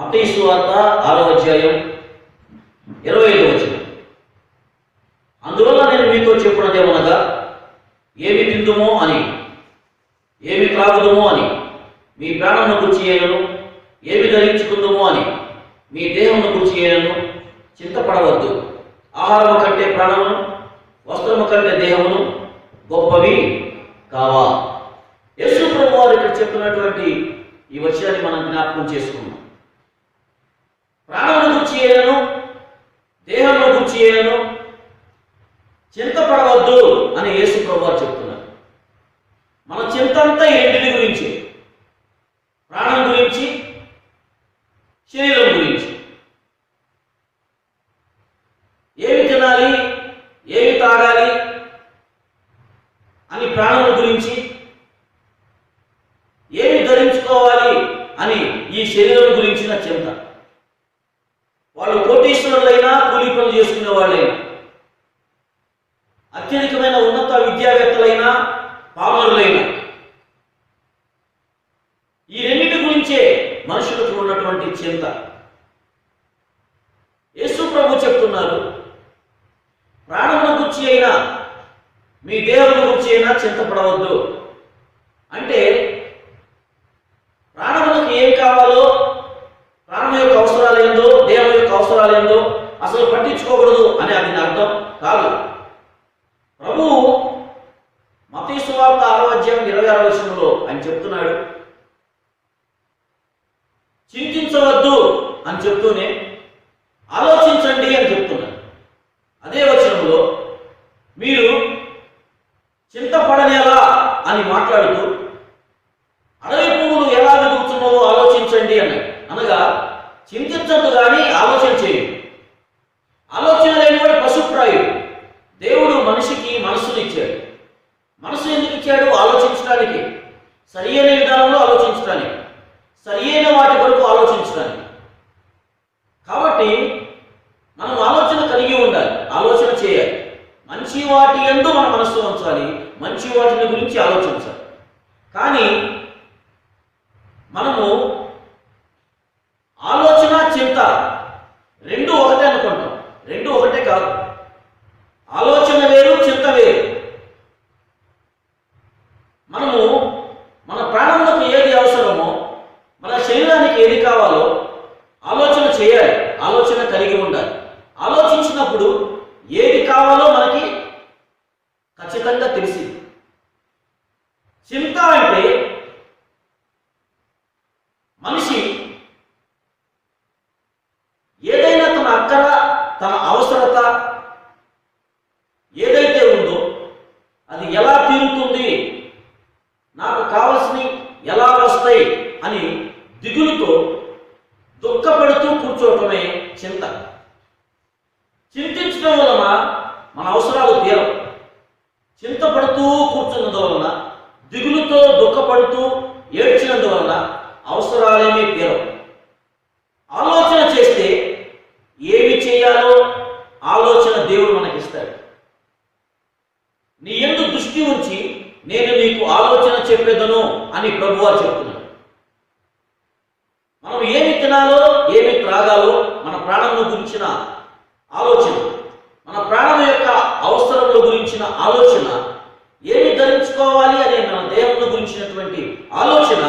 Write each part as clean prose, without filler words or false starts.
మత్తయి సువార్త 6వ అధ్యాయం 25వ వచనం. అందువల్ల నేను మీతో చెప్పున్నదేమనగా, ఏమి తిందుమో అని, ఏమి త్రాగుదుమో అని, మీ ప్రాణమును గురించి చేయను, ఏమి ధరించుకుందుమో అని, మీ దేహమును గురించి చేయను చింతపడవద్దు. ఆహారము కంటే ప్రాణమును, వస్త్రము కంటే దేహమును గొప్పవి కావా. యేసు ప్రభువారు ఇక్కడ చెప్తున్నటువంటి ఈ విషయాన్ని మనం జ్ఞాపకం చేసుకున్నాం. ప్రాణమును గురించి చేయను, దేహమును గురించి చేయను చింతపడవద్దు అని యేసు ప్రభువారు చెప్తున్నారు. మన చింతంతా ఏంటిది గురించి? ప్రాణం గురించి, శరీరం గురించి. ఏమి తినాలి, ఏమి తాగాలి అని ప్రాణం గురించి, ఏమి ధరించుకోవాలి అని ఈ శరీరం గురించిన చింత. వాళ్ళు కోటీశ్వరులైనా, కూలీ పనులు చేసుకునే వాళ్ళైనా, అత్యధికమైన ఉన్నత విద్యావేత్తలైనా, పామరులైనా, ఈ రెండింటి గురించే మనుషులకు ఉన్నటువంటి చింత. యేసు ప్రభు చెప్తున్నారు, ప్రాణమును గురించి అయినా, మీ దేహమును గురించి అయినా చింతపడవద్దు. అంటే ప్రాణములకు ఏం కావాలో, ప్రాణం యొక్క అవసరాలు ఏందో, దేహం యొక్క అవసరాలు ఏందో అసలు పట్టించుకోకూడదు అని అది అర్థం కాదు. ప్రభువు మత్తయి సువార్త 6వ అధ్యాయం 26వ వచనంలో ఆయన చెప్తున్నాడు, చింతించవద్దు అని చెప్తూనే ఆలోచించండి అని చెప్తున్నాడు. అదే వచనంలో మీరు చింతపడనేలా అని మాట్లాడుతూ అడవి పువ్వులు ఎలా వెతుకుతున్నావో ఆలోచించండి అన్నాడు. అనగా చింతించద్దు కానీ ఆలోచన చేయండి. ఆలోచన లేనివాడు పశుప్రాయుడు. దేవుడు మనిషికి మనస్సును ఇచ్చాడు. మనసు ఎందుకు ఇచ్చాడు? ఆలోచించడానికి, సరి అయిన విధానంలో ఆలోచించడానికి, సరి అయిన వాటి వరకు ఆలోచించడానికి. కాబట్టి మనం ఆలోచన కలిగి ఉండాలి, ఆలోచన చేయాలి. మంచి వాటి యందు మన మనస్సు ఉంచాలి, మంచి వాటిని గురించి ఆలోచించాలి. కానీ మనము ఆలోచన, చింత రెండు ఒకటే అనుకుంటాం. రెండు ఒకటే కాదు. ఆలోచన వేరు, చింత వేరు. మనము మన ప్రాణంలోకి ఏది అవసరమో, మన శరీరానికి ఏది కావాలో ఆలోచన చేయాలి, ఆలోచన కలిగి ఉండాలి. ఆలోచించినప్పుడు ఏది కావాలో మనకి ఖచ్చితంగా తెలిసింది. చింత అంటే మనిషి ఏదైనా తన అక్కర, తన అవసరత ఏదైతే ఉందో అది ఎలా తీరుతుంది, నాకు కావలసినవి ఎలా వస్తాయి అని దిగులుతో దుఃఖపడుతూ కూర్చోవటమే చింత. చింతించడం వలన మన అవసరాలు తీరవు. చింతపడుతూ కూర్చున్నందువలన, దిగులుతో దుఃఖపడుతూ ఏడ్చినందువలన అవసరాలేమీ తీరవు. ఆలోచన చేస్తే ఏమి చేయాలో ఆలోచన దేవుడు మనకిస్తాడు. నీ యందు దృష్టి ఉంచి నేను నీకు ఆలోచన చెప్పేదను అని ప్రభువారు చెప్తున్నాడు. మనం ఏమి తినాలో, ఏమి త్రాగాలో, మన ప్రాణమును గురించిన ఆలోచన, మన ప్రాణం యొక్క అవసరముల గురించిన ఆలోచన, ఏమి ధరించుకోవాలి అనే మన దేహమును గురించినటువంటి ఆలోచన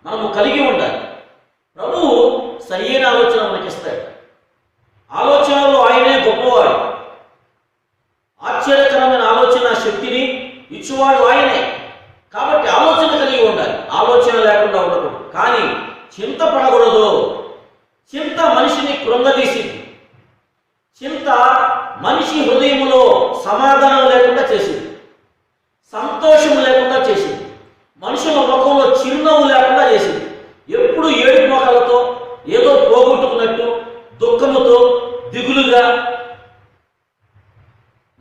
మనము కలిగి ఉండాలి. ప్రభువు సరియైన ఆలోచన మనకిస్తాడు. ఆలోచనలో ఆయనే గొప్పవాడు. ఆశ్చర్యకరమైన ఆలోచన శక్తిని ఇచ్చువాడు ఆయనే. కాబట్టి ఆలోచన కలిగి ఉండాలి, ఆలోచన లేకుండా ఉండకూడదు. కానీ చింత పడకూడదు. చింత మనిషిని కృంగదీసింది. చింత మనిషి హృదయములో సమాధానం లేకుండా చేసింది, సంతోషం లేకుండా చేసింది, మనుషుల ముఖంలో చిరునవ్వు లేకుండా చేసింది. ఎప్పుడు ఏడుపు మొఖాలతో, ఏదో పోగొట్టుకున్నట్టు, దుఃఖముతో, దిగులుగా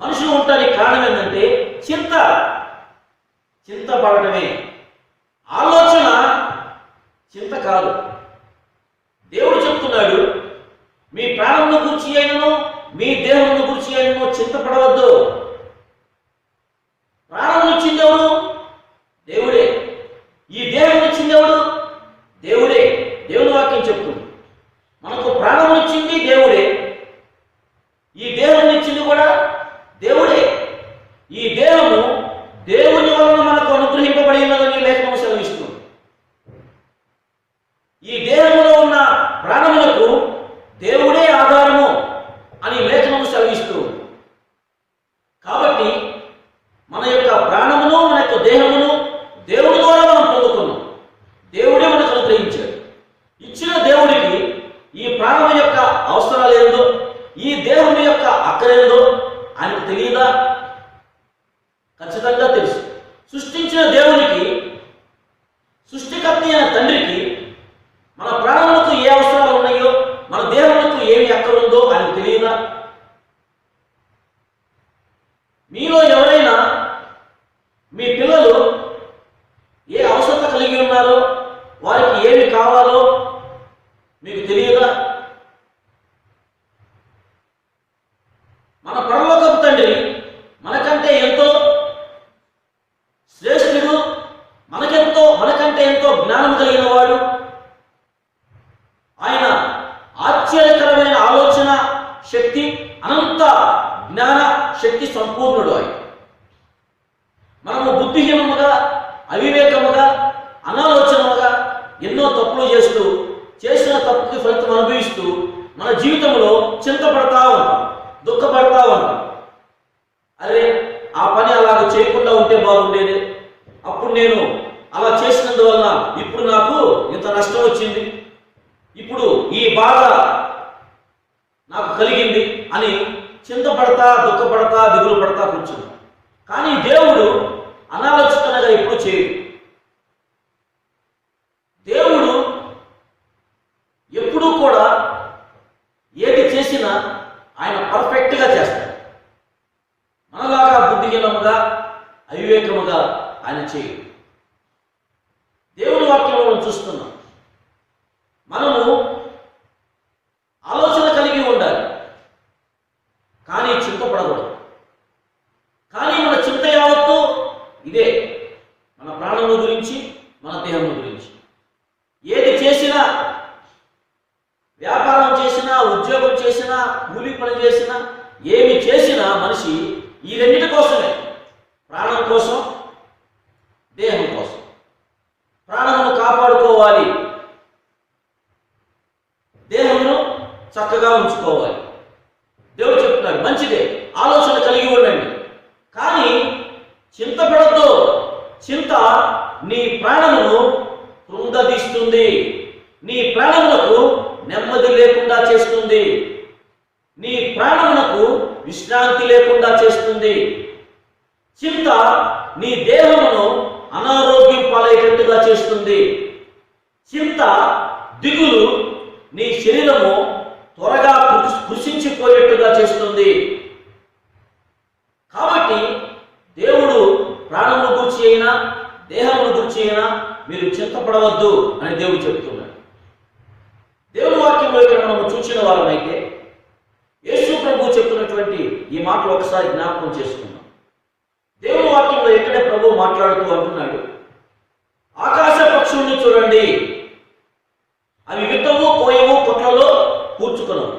మనుషులు ఉండడానికి కారణం ఏంటంటే చింత. చింతపడటమే. ఆలోచన చింత కాదు. దేవుడు చెప్తున్నాడు, మీ ప్రాణమును గురించి అయినను, మీ దేహమును గురించి అయినను చింతపడవద్దు. ప్రాణం ఇచ్చింది ఎవడు? దేవుడే. ఈ దేహం ఇచ్చింది ఎవడు? దేవుడే. దేవుని వాక్యం చెప్తుంది. ఇచ్చిన దేవుడికి ఈ ప్రాణం యొక్క అవసరాలు ఏందో, ఈ దేహం యొక్క అక్కరేందో ఆయనకు తెలియదా? ఖచ్చితంగా తెలుసు. సృష్టించిన దేవునికి, సృష్టికర్త అయిన తండ్రికి మన ప్రాణములకు ఏ అవసరాలు ఉన్నాయో, మన దేహములకు ఏమి అక్కరుందో ఆయనకు తెలియదా? మీలో ఎవరైనా మీ పిల్లలు ఏ అవసరత కలిగి ఉన్నారో, వారికి ఏమి కావాలో మీకు తెలియదా? మన పరలోకపు తండ్రి మనకంటే ఎంతో శ్రేష్ఠుడు, మనకంటే ఎంతో జ్ఞానం కలిగిన వాడు. ఆయన ఆశ్చర్యకరమైన ఆలోచన శక్తి, అనంత జ్ఞాన శక్తి సంపూర్ణుడు. ఆయన మనము బుద్ధిహీనముగా, అవివేకముగా, అనాలోచనముగా ఎన్నో తప్పులు చేస్తూ, చేసిన తప్పుకి ఫలితం అనుభవిస్తూ మన జీవితంలో చింతపడతా ఉంటాం, దుఃఖపడతా ఉంటాం. అరే, ఆ పని అలాగ చేయకుండా ఉంటే బాగుండేది, అప్పుడు నేను అలా చేసినందువలన ఇప్పుడు నాకు ఇంత నష్టం వచ్చింది, ఇప్పుడు ఈ బాధ నాకు కలిగింది అని చింతపడతా, దుఃఖపడతా, దిగులు పడతా కూర్చున్నాం. కానీ దేవుడు అనాలోచితంగా ఎప్పుడు చేయడు. దేవుడు ఎప్పుడూ కూడా ఏది చేసినా ఆయన పర్ఫెక్ట్గా చేస్తాడు. మనలాగా బుద్ధిహీనముగా, అవివేకముగా ఆయన చేయడు. దేవుని వాక్యంలో మనం చూస్తున్నాం. మనము ఆలోచన కలిగి ఉండాలి, కానీ చింతపడకూడదు. కానీ మన చింత యావత్తు ఇదే, మన ప్రాణముల గురించి, మన దేహముల గురించి. ఏది చేసినా, వ్యాపారం చేసినా, ఉద్యోగం చేసినా, కూలి పని చేసినా, ఏమి చేసినా మనిషి ఈ రెండింటి కోసమే, ప్రాణం కోసం, దేహం కోసం. ప్రాణమును కాపాడుకోవాలి, దేహమును చక్కగా ఉంచుకోవాలి. దేవుడు చెప్తున్నాడు, మంచిదే, ఆలోచన కలిగి ఉండండి, కానీ చింతపడద్దు. చింత నీ ప్రాణమును కృంగదీస్తుంది, నీ ప్రాణములకు నెమ్మది లేకుండా చేస్తుంది, నీ ప్రాణమునకు విశ్రాంతి లేకుండా చేస్తుంది. చింత నీ దేహమును అనారోగ్యం పాలయ్యేటట్టుగా చేస్తుంది. చింత, దిగులు నీ శరీరము త్వరగా కృషించిపోయేట్టుగా చేస్తుంది. కాబట్టి దేవుడు ప్రాణమును గురించి అయినా, దేహమును గురించి అయినా మీరు చింతపడవద్దు అని దేవుడు చెప్తున్నాడు. దేవుని వాక్యంలో ఇక్కడ మనం చూసిన వారమైతే యేసు ప్రభు చెప్తున్నటువంటి ఈ మాటలు ఒకసారి జ్ఞాపకం చేసుకున్నాం. దేవుని వాక్యంలో ఎక్కడే ప్రభు మాట్లాడుతూ అంటున్నాడు, ఆకాశ పక్షుల్ని చూడండి, అవి విత్తవు, కోయవు, కొట్లలో కూర్చుకొనవు,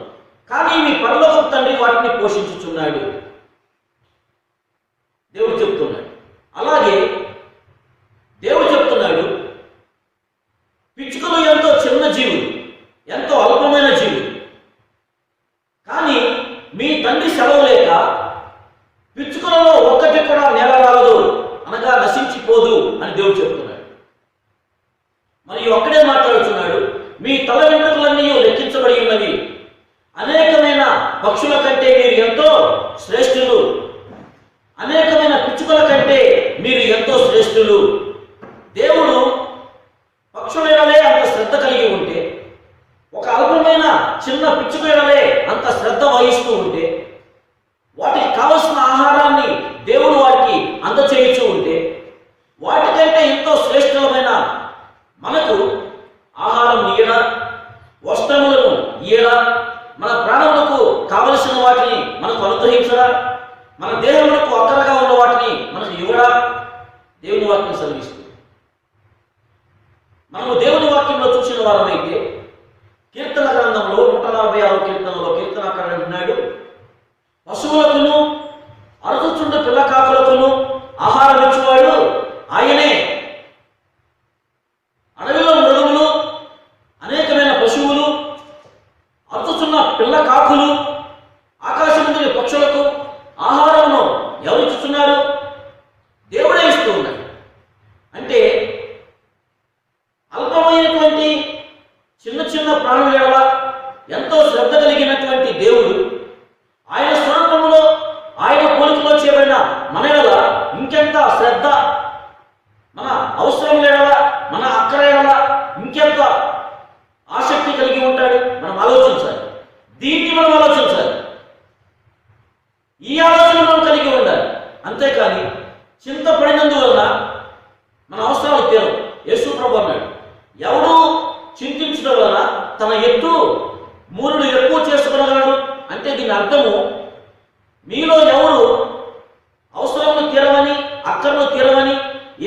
కానీ మీ పరలోకపు తండ్రి వాటిని పోషించుచున్నాడు. దేవుడు చెప్తున్నాడు. అలాగే దేవుడు చెప్తున్నాడు, పిచ్చుకలు ఎంతో చిన్న జీవులు, ఎంతో అల్పమైన జీవులు, కానీ మీ తండ్రి సెలవు లేక పిచ్చుకలలో ఒక్కటి కూడా నేలరాలదు, అనగా నశించిపోదు అని దేవుడు చెప్తున్నాడు. మరియు ఒక్కడే మాట్లాడుతున్నాడు, మీ తల వెంట్రుకలన్నీ లెక్కించబడి ఉన్నవి, అనేకమైన పక్షుల కంటే మీరు ఎంతో శ్రేష్ఠులు, అనేకమైన పిచ్చుకల కంటే మీరు ఎంతో శ్రేష్ఠులు. దేవుడు పక్షుల ఎడలే అంత శ్రద్ధ కలిగి ఉంటే, ఒక అల్పమైన చిన్న పిచ్చుక ఎడలే అంత శ్రద్ధ వహిస్తూ ఉంటే, వాటికి కావలసిన ఆహారాన్ని దేవుడు వాటికి అందచేయచ్చు ఉంటే, వాటికంటే ఎంతో శ్రేష్ఠమైన మనకు ఆహారం ఇయ్యడా, వస్త్రములను ఇయ్యడా, మన ప్రాణములకు కావలసిన వాటిని మనకు అనుగ్రహించడా, మన దేహములకు అక్కరగా ఉన్న వాటిని మనకు ఇవ్వడా దేవుని వాక్యం సెలవిస్తుంది. మనము దేవుని వాక్యంలో చూసిన వారమైతే కీర్తన గ్రంథంలో 146 కీర్తనలో కీర్తనకారుడు అంటున్నాడు, పశువులకును అరుచుచుండు పిల్లకాకులకును ఆహారం ఇచ్చువాడు ఆయనే. అడవిలో మృగములు, అనేకమైన పశువులు, అరుచుచున్న పిల్ల కాకులు, ఆకాశముందుని పక్షులకు ఆహారమును ఎవరు ఇచ్చుచున్నారు? దేవుడే ఇస్తూ ఉన్నాడు. అంటే అల్పమైనటువంటి చిన్న చిన్న చింతించుచున్న ప్రాణుల ఎడల ఎంతో శ్రద్ధ కలిగినటువంటి దేవుడు, ఆయన స్వరూపంలో ఆయన పోలికలో చేయబడిన మన ఎడల ఇంకెంత శ్రద్ధ, మన అవసరం ఎడల, మన అక్కర ఎడల ఇంకెంత ఆసక్తి కలిగి ఉంటాడు. మనం ఆలోచించాలి, దీన్ని మనం ఆలోచించాలి, ఈ ఆలోచన మనం కలిగి ఉండాలి. అంతేకాని చింతపడినందువలన మన అవసరాలు తీరవు. యేసు ప్రభు అన్నాడు, ఎవడు చింతించడం వలన తన ఎత్తు మూరుడు ఎక్కువ చేసుకునగలడు. అంటే దీని అర్థము, మీలో ఎవరు అవసరంలో తీరవని, అక్కర్లో తీరవని,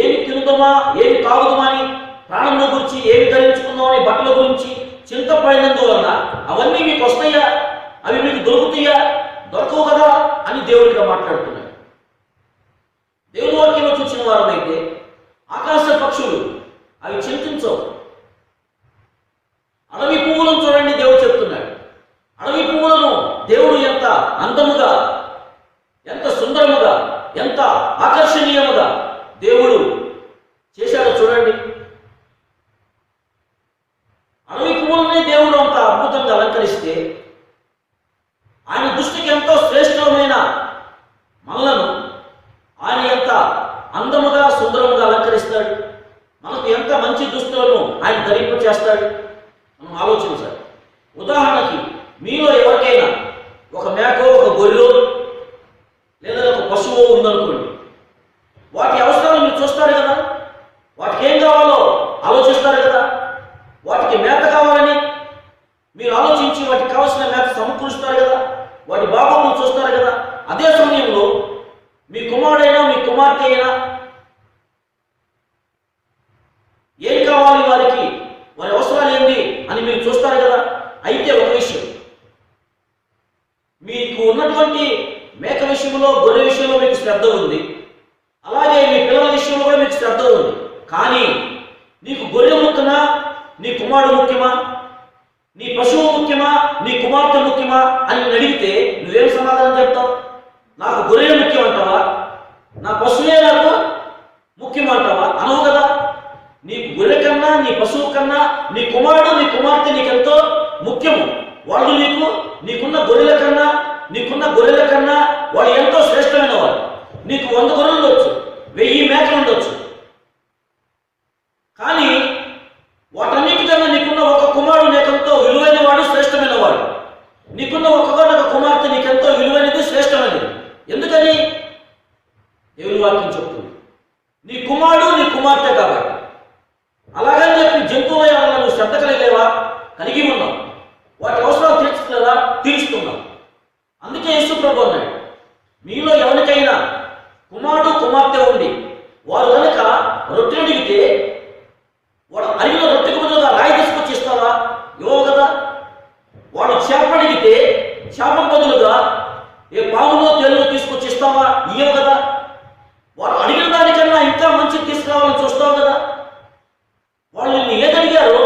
ఏమి తిరుగుదామా ఏమి తాగుదామా అని, ప్రాణంలో గురించి ఏమి ధరించుకుందామని, బట్టల గురించి చింతపడినందువలన అవన్నీ మీకు వస్తాయా, అవి మీకు దొరుకుతాయా, దొరకవు కదా అని దేవుడిగా మాట్లాడుతున్నాడు. దేవుని వాక్యంలో చూసిన వారమైతే ఆకాశ పక్షులు అవి చింతించవు. అడవి పువ్వులను చూడండి, దేవుడు చెప్తున్నాడు. అడవి పువ్వులను దేవుడు ఎంత అందముగా, ఎంత సుందరముగా, ఎంత ఆకర్షణీయముగా దేవుడు చేశాడో చూడండి. అడవి పువ్వులనే దేవుడు అంత అద్భుతంగా అలంకరిస్తే, ఆయన దృష్టికి ఎంతో శ్రేష్టమైన మనలను ఆయన ఎంత అందముగా సుందరముగా అలంకరిస్తాడు. మనకు ఎంత మంచి దుస్తులను ఆయన ధరింప చేస్తాడు. మనం ఆలోచించాలి. ఉదాహరణకి మీలో ఎవరికైనా ఒక మేకో, ఒక గొర్రెలో లేదా ఒక పశువు ఉందనుకోండి, వాటి అవసరాలు మీరు చూస్తారు కదా, వాటికి ఏం కావాలో ఆలోచిస్తారు కదా, వాటికి మేత కావాలని మీరు ఆలోచించి వాటికి కావాల్సిన మేత సమకూరుస్తారు కదా, వాటి బాగోగులు చూస్తారు కదా. అదే సమయంలో మీ కుమారుడైనా మీ కుమార్తె అయినా ఏం కావాలి, వారికి వారి అవసరాలు ఏంటి అని మీరు చూస్తారు కదా. అయితే ఒక విషయం, మీకు ఉన్నటువంటి మేక విషయంలో, గొర్రె విషయంలో మీకు శ్రద్ధ ఉంది, అలాగే మీ పిల్లల విషయంలో కూడా మీకు శ్రద్ధ ఉంది. కానీ నీకు గొర్రె ముఖ్యమా, నీ కుమారుడు ముఖ్యమా, నీ పశువు ముఖ్యమా, నీ కుమార్తె ముఖ్యమా అని అడిగితే నువ్వేం సమాధానం చెప్తావు? నాకు గొర్రె ముఖ్యం అంటావా, నా పశువే నాకు ముఖ్యం అంటావా? అనవు కదా. నీకు గొర్రె కన్నా, నీ పశువు కన్నా నీ కుమారుడు, నీ కుమార్తె నీకెంతో ముఖ్యము. వాళ్ళు నీకున్న గొర్రెల కన్నా, నీకున్న గొర్రెల కన్నా వాళ్ళు ఎంతో శ్రేష్టమైన వారు. నీకు 100 గొర్రెలు ఉండొచ్చు, 1000 మేకలు ఉండొచ్చు, కానీ వాటన్నిటికన్నా నీకున్న ఒక కుమారుడు నీకెంతో విలువైన వాడు, శ్రేష్టమైన వాడు. నీకున్న ఒక కుమార్తె నీకెంతో విలువైనది, శ్రేష్టమైనది. ఎందుకని? దేవుని వాక్యం చెప్తుంది, నీ కుమారుడు నీ కుమార్తె కాబట్టి. అలాగని చెప్పి జంతువుల వల్ల నువ్వు శ్రద్ధ కలిగేవా? కలిగి ఉన్నావు. వాటి అవసరాలు తీర్చుతుందా? తీర్చుతున్నావు. అందుకే యేసు ప్రభు అన్నాడు, మీలో ఎవరికైనా కుమారుడు కుమార్తె ఉండి వారు కనుక రొట్టె అడిగితే వాడు అడిగిన రొట్టెకు బదులుగా రాయి తీసుకొచ్చి ఇస్తావా? ఇవ్వవు కదా. వాడు చేప అడిగితే చేపకు బదులుగా ఏ పాములో తేలులో తీసుకొచ్చి ఇస్తావా? ఇవ్వవు కదా. వాడు అడిగిన దానికన్నా ఇంకా మంచిది తీసుకురావాలని చూస్తావు కదా. వాళ్ళు నిన్ను ఏది అడిగారో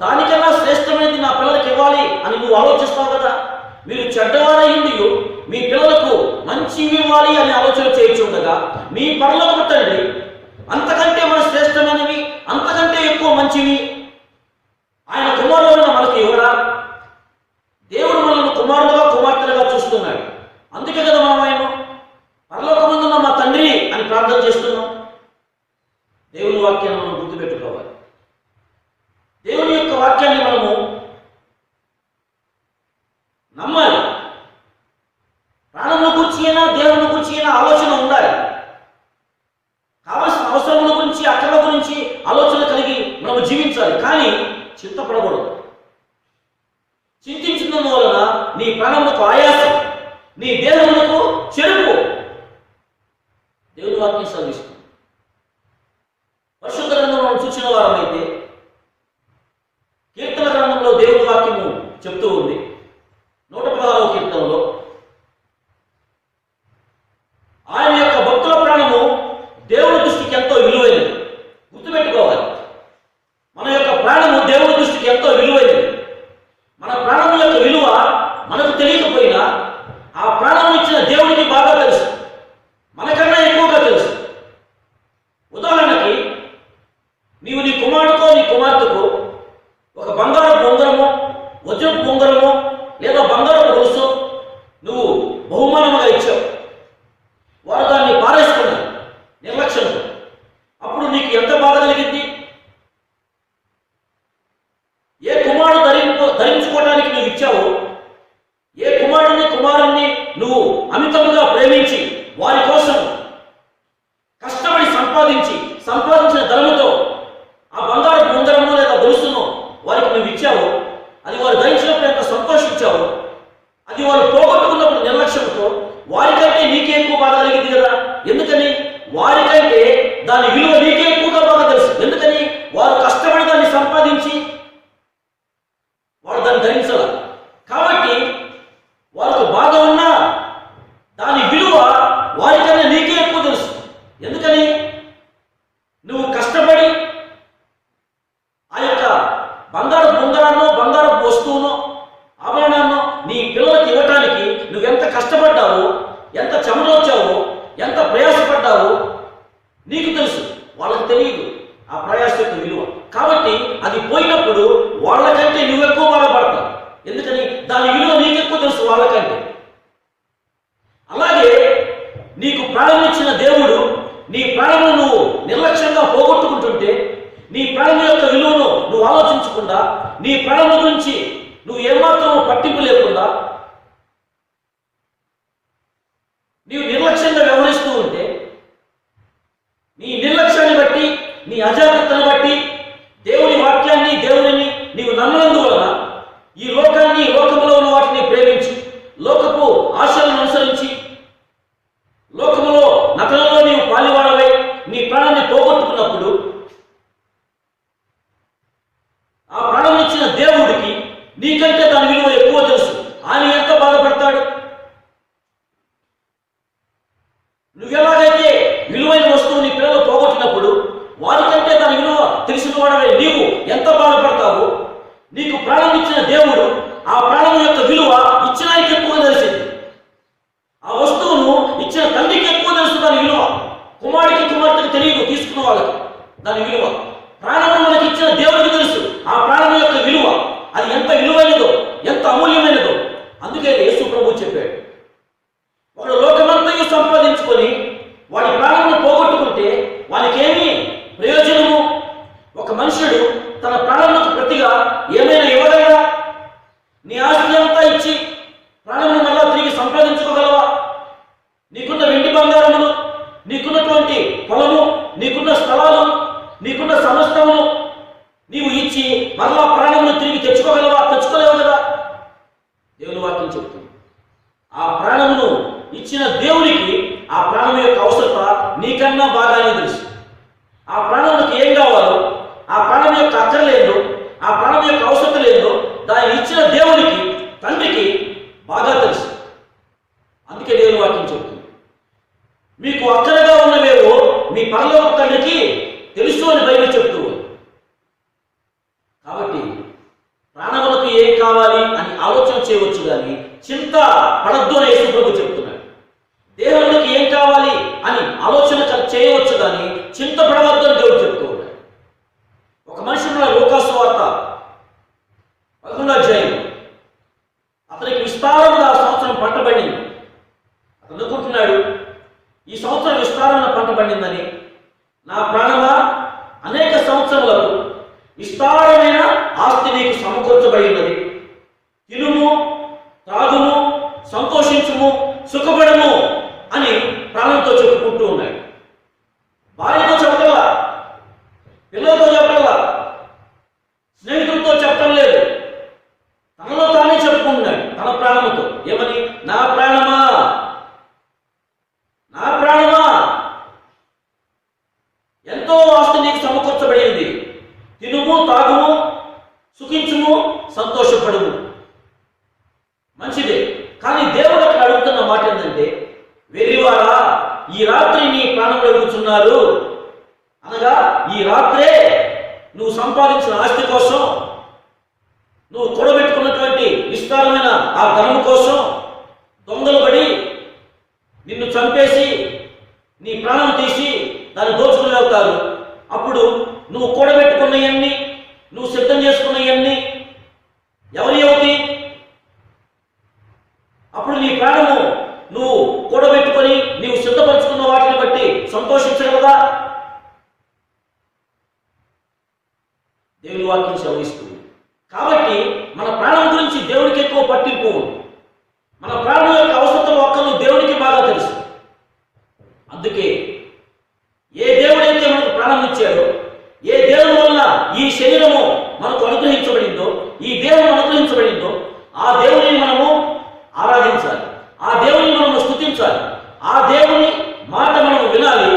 దానికన్నా శ్రేష్టమైనది నా పిల్లలకి ఇవ్వాలి అని నువ్వు ఆలోచిస్తావు కదా. మీరు చెడ్డవారయ్యింది మీ పిల్లలకు మంచివి ఇవ్వాలి అని ఆలోచన చేయొచ్చు ఉండగా, మీ పరలోకపు తండ్రి అంతకంటే మన శ్రేష్టమైనవి, అంతకంటే ఎక్కువ మంచివి ఆయన కుమారులను మనకు ఇవ్వడా? దేవుడు మనల్ని కుమారులుగా కుమార్తెలుగా చూస్తున్నాడు. అందుకే కదా మనం ఆయన పరలోకమందున్న మా తండ్రి అని ప్రార్థన చేస్తున్నాం. దేవుని వాక్యాన్ని మనం గుర్తుపెట్టుకోవాలి. దేవుని యొక్క వాక్యాన్ని మనము నమ్మాలి. ప్రాణంలో గురించి అయినా, దేవుని గురించి అయినా ఆలోచన ఉండాలి. కావలసిన అవసరముల గురించి, అక్కల గురించి ఆలోచన కలిగి మనము జీవించాలి. కానీ చింతపడకూడదు. చింతించడం వలన నీ ప్రాణములకు ఆయాసం, నీ దేహములకు చెరుపు. దేవుని వాక్యం సాధిస్తుంది. పరిశుద్ధ గ్రంథం మనం చూసిన వారమైతే కీర్తన గ్రంథంలో దేవుని వాక్యము చెప్తూ ఉంది. 116వ కీర్తనలో ఆయన యొక్క భక్తుల ప్రాణము దేవుని దృష్టికి ఎంతో విలువైనది. గుర్తుపెట్టుకోవాలి, మన యొక్క ప్రాణము దేవుని దృష్టికి ఎంతో విలువైనది. మన ప్రాణం యొక్క విలువ మనకు తెలియకపోయినా ఆ ప్రాణం ఇచ్చిన దేవుడికి బాగా తెలుసు, మనకన్నా ఎక్కువగా తెలుసు. ఉదాహరణకి నీవు నీ కుమారుడికో నీ కుమార్తెకు ఒక బంగారు ఉంగరము వజ్రపు ఉంగరము లేదా బంగారపు గొలుసు నువ్వు బహుమానముగా ఇచ్చావు. వారు దాన్ని పారేసుకున్నారు నిర్లక్ష్యంతో. అప్పుడు నీకు ఎంత బాధ కలిగింది? ఏ కుమారుడు ధరించుకోవడానికి నువ్వు ఇచ్చావో, ఏ కుమారుణ్ణి నువ్వు అమితముగా ప్రేమించి వారి కోసం కష్టపడి సంపాదించిన ధనముతో ఆ బంగారు ఉంగరము లేదా గొలుసును వారికి నువ్వు ఇచ్చావు, అది వారు ధరించినప్పుడు ఎంత సంతోషించావు, అది వారు పోగొట్టుకున్నప్పుడు నిర్లక్ష్యంతో వారికంటే నీకే ఎక్కువ బాధ కలిగింది కదా. ఎందుకని? వారికంటే దాని విలువ నీకే ఎక్కువగా బాగా తెలుసు. ఎందుకని? వారు కష్టపడి దాన్ని సంపాదించి వారు దాన్ని ధరించాల. కాబట్టి వాళ్ళకు బాధ ఉన్నా దాని విలువ వారికన్నా నీకే ఎక్కువ తెలుసు. ఎందుకని? నువ్వు కష్టపడి ఆ యొక్క బంగారు ఉంగరాన్నో బంగారు వస్తువునో ఆభరణాన్నో నీ పిల్లలకి ఇవ్వటానికి నువ్వెంత కష్టపడ్డావో, ఎంత చెమటొచ్చావో, ఎంత ప్రయాసపడ్డావో నీకు తెలుసు. వాళ్ళకి తెలియదు ఆ ప్రయాస యొక్క విలువ. కాబట్టి అది పోయినప్పుడు వాళ్ళకంటే నువ్వు ఎక్కువ బాధపడతావు. ఎందుకని? దాని విలువ నీకు ఎక్కువ తెలుసు వాళ్ళకంటే. అలాగే నీకు ప్రాణం ఇచ్చిన దేవుడు నీ ప్రాణమును నువ్వు నిర్లక్ష్యంగా పోగొట్టుకుంటుంటే, నీ ప్రాణం యొక్క విలువను నువ్వు ఆలోచించకుండా, నీ ప్రాణం గురించి నువ్వు ఏమాత్రం పట్టింపు లేకుండా నీవు నిర్లక్ష్యంగా వ్యవహరిస్తూ ఉంటే, నీ నిర్లక్ష్యాన్ని బట్టి, నీ అజాగ్రత్తను బట్టి దేవుని వాక్యాన్ని, దేవుని నీవు నమ్మినందువలన ఈ లోకంలో ఉన్న వాటిని ప్రేమించి, లోకపు ఆశలను అనుసరించి, లోకములో నటనలో నీవు పాలివాడవై నీ ప్రాణాన్ని పోగొట్టుకున్నప్పుడు ఆ ప్రాణం ఇచ్చిన దేవుడికి నీకంటే దాని విలువ ఎక్కువ తెలుసు. ఆయన ఎంత బాధపడతాడు? నువ్వెలాగైతే విలువైన వస్తువు నీ పిల్లలు పోగొట్టినప్పుడు వారికంటే దాని విలువ తెలిసిన వాడవే నీవు ఎంత బాధపడతావు? నీకు ప్రాణం ఇచ్చిన దేవుడు ఆ ప్రాణం యొక్క విలువ ఇచ్చిన ఆయనకి ఎక్కువ తెలిసింది. ఆ వస్తువును ఇచ్చిన తండ్రికి ఎక్కువ తెలుసు దాని విలువ. కుమార్తెకి తెలియదు తీసుకున్న వాళ్ళకి దాని విలువ. ప్రాణం మనకి ఇచ్చిన దేవుడికి తెలుసు ఆ ప్రాణం యొక్క విలువ, అది ఎంత విలువైనదో, ఎంత అమూల్యమైనదో. అందుకే యేసు ప్రభు చెప్పాడు, వాడు లోకమంతయు సంపాదించుకొని వాడి ప్రాణమును పోగొట్టుకుంటే వానికేమీ ప్రయోజనము? ఒక మనుషుడు తన ప్రాణములకు ప్రతిగా ఏమైనా ఇవ్వగలరా? నీ ఆస్తి అంతా ఇచ్చి ప్రాణమును మళ్ళా తిరిగి సంపాదించుకోగలవా? నీకున్న వెండి బంగారములు, నీకున్నటువంటి పొలము, నీకున్న స్థలాలు, నీకున్న సమస్తమును నీవు ఇచ్చి మరలా ప్రాణమును తిరిగి తెచ్చుకోగలవా? తెచ్చుకోలేవు కదా. దేవుని వాక్యం చెప్తుంది, ఆ ప్రాణమును ఇచ్చిన దేవునికి ఆ ప్రాణం యొక్క అవసరత నీకన్నా బాగానే తెలుసు. ఆ ప్రాణానికి ఏం కావాలో, ఆ ప్రాణం యొక్క అక్కర్లేదో, ఆ ప్రాణం యొక్క అవసరత లేదో దాన్ని ఇచ్చిన దేవునికి, తండ్రికి బాగా తెలుసు. అందుకే దేవుని వాక్యం చెప్తుంది, మీకు అక్కరగా ఉన్నవేవో మీ పరలోక తండ్రికి తెలుసు అని బైబిల్ చెప్తూ. కాబట్టి ప్రాణములకు ఏం కావాలి అని ఆలోచన చేయవచ్చు, కానీ చింత పడద్దు అని యేసు ప్రభు చెప్తున్నాడు. దేహానికి ఏం కావాలి అని ఆలోచన చేయవచ్చు, కానీ చింత పడవద్దు అని దేవుడు చెప్తూ ఉన్నాడు. ఒక మనిషి లోకాసు వార్త 11వ అధ్యాయం, అతనికి విస్తారముగా సంవత్సరం పంట పండింది. అతను అనుకుంటున్నాడు, ఈ సంవత్సరం విస్తారమైన పంట పండిందని, నా ప్రాణమా అనేక సంవత్సరములకు విస్తారమైన ఆస్తి నీకు సమకూర్చబడి ఉన్నది, తినుము, త్రాగుము, సంతోషించుము, సుఖపడము అని ప్రాణంతో చెప్పుకుంటూ ఉన్నాడు. భార్యతో చెప్పటల్లా, పిల్లలతో చెప్పటల్లా, స్నేహితులతో చెప్పటం లేదు, తనలో తానే చెప్పుకుంటున్నాడు తన ప్రాణముతో. ఏమని? నా ప్రాణమా, నా ప్రాణమా, ఎంతో ఆస్తి నీకు సమకూర్చబడింది, తినుము, తాగుము, సుఖించుము, సంతోషపడుము. మంచిదే. కానీ దేవుడు అక్కడ అడుగుతున్న మాట ఏంటంటే, వెర్రివారా, ఈ రాత్రి నీ ప్రాణంలో కూర్చున్నారు అనగా ఈ రాత్రే నువ్వు సంపాదించిన ఆస్తి కోసం, నువ్వు కూడబెట్టుకున్నటువంటి విస్తారమైన ఆ ధనం కోసం దొంగలు పడి నిన్ను చంపేసి నీ ప్రాణం తీసి దాన్ని దోచుకుని వెళ్తారు. అప్పుడు నువ్వు కూడబెట్టుకున్నవన్నీ, నువ్వు సిద్ధం చేసుకున్నవన్నీ ఎవరి దేవుని వాక్యం సెలవిస్తుంది. కాబట్టి మన ప్రాణం గురించి దేవునికి ఎక్కువ పట్టింపు ఉంది. మన ప్రాణం యొక్క అవసరం ఒక్కరు దేవునికి బాగా తెలుసు. అందుకే ఏ దేవుడైతే మనకు ప్రాణం ఇచ్చాడో, ఏ దేవుని వల్ల ఈ శరీరము మనకు అనుగ్రహించబడిందో, ఈ దేహం అనుగ్రహించబడిందో, ఆ దేవుని మనము ఆరాధించాలి, ఆ దేవుని మనము స్తుతించాలి, ఆ దేవుని మాట మనం వినాలి,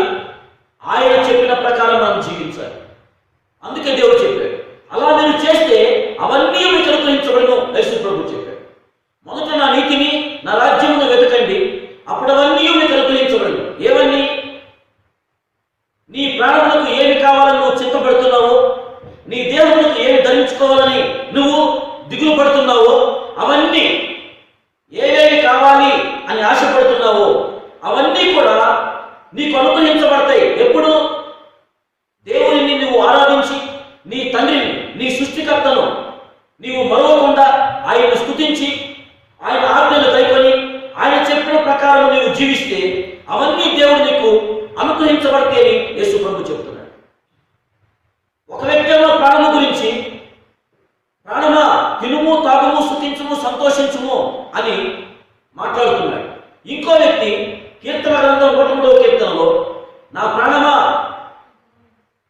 ఆయన చెప్పిన ప్రకారం మనం జీవించాలి. అందుకే దేవుడు చెప్పాడు, అలా మీరు చేస్తే అవన్నీ మీకు అనుగ్రహించబడను. యేసు ప్రభు చెప్పాడు, మొదట నా నీతిని నా రాజ్యమును వెతకండి, అప్పుడు అవన్నీ మీకు అనుగ్రహించబడను. ఏవన్నీ? నీ ప్రాణములకు ఏమి కావాలని నువ్వు చింతపడుతున్నావో, నీ దేహములకు ఏమి ధరించుకోవాలని నువ్వు దిగులు పడుతున్నావో, అవన్నీ ఏవేవి కావాలి అని ఆశపడుతున్నావో అవన్నీ కూడా నీకు అనుగ్రహించబడతాయి. ఎప్పుడు? దేవుని నువ్వు ఆరాధించి, నీ తండ్రిని, నీ సృష్టికర్తను నీవు మరవకుండా ఆయన్ని స్తుతించి, ఆయన ఆజ్ఞలు కైకొని, ఆయన చెప్పిన ప్రకారం నీవు జీవిస్తే అవన్నీ దేవుడు నీకు అనుగ్రహించబడతాయని యేసు ప్రభు చెబుతున్నాడు. ఒక వ్యక్తి ప్రాణము గురించి, ప్రాణమా తినుము, తాగుము, సుఖించుము, సంతోషించుము అని మాట్లాడుతున్నాడు. ఇంకో వ్యక్తి కీర్తన గ్రంథం 103వ కీర్తనలో, నా ప్రాణమా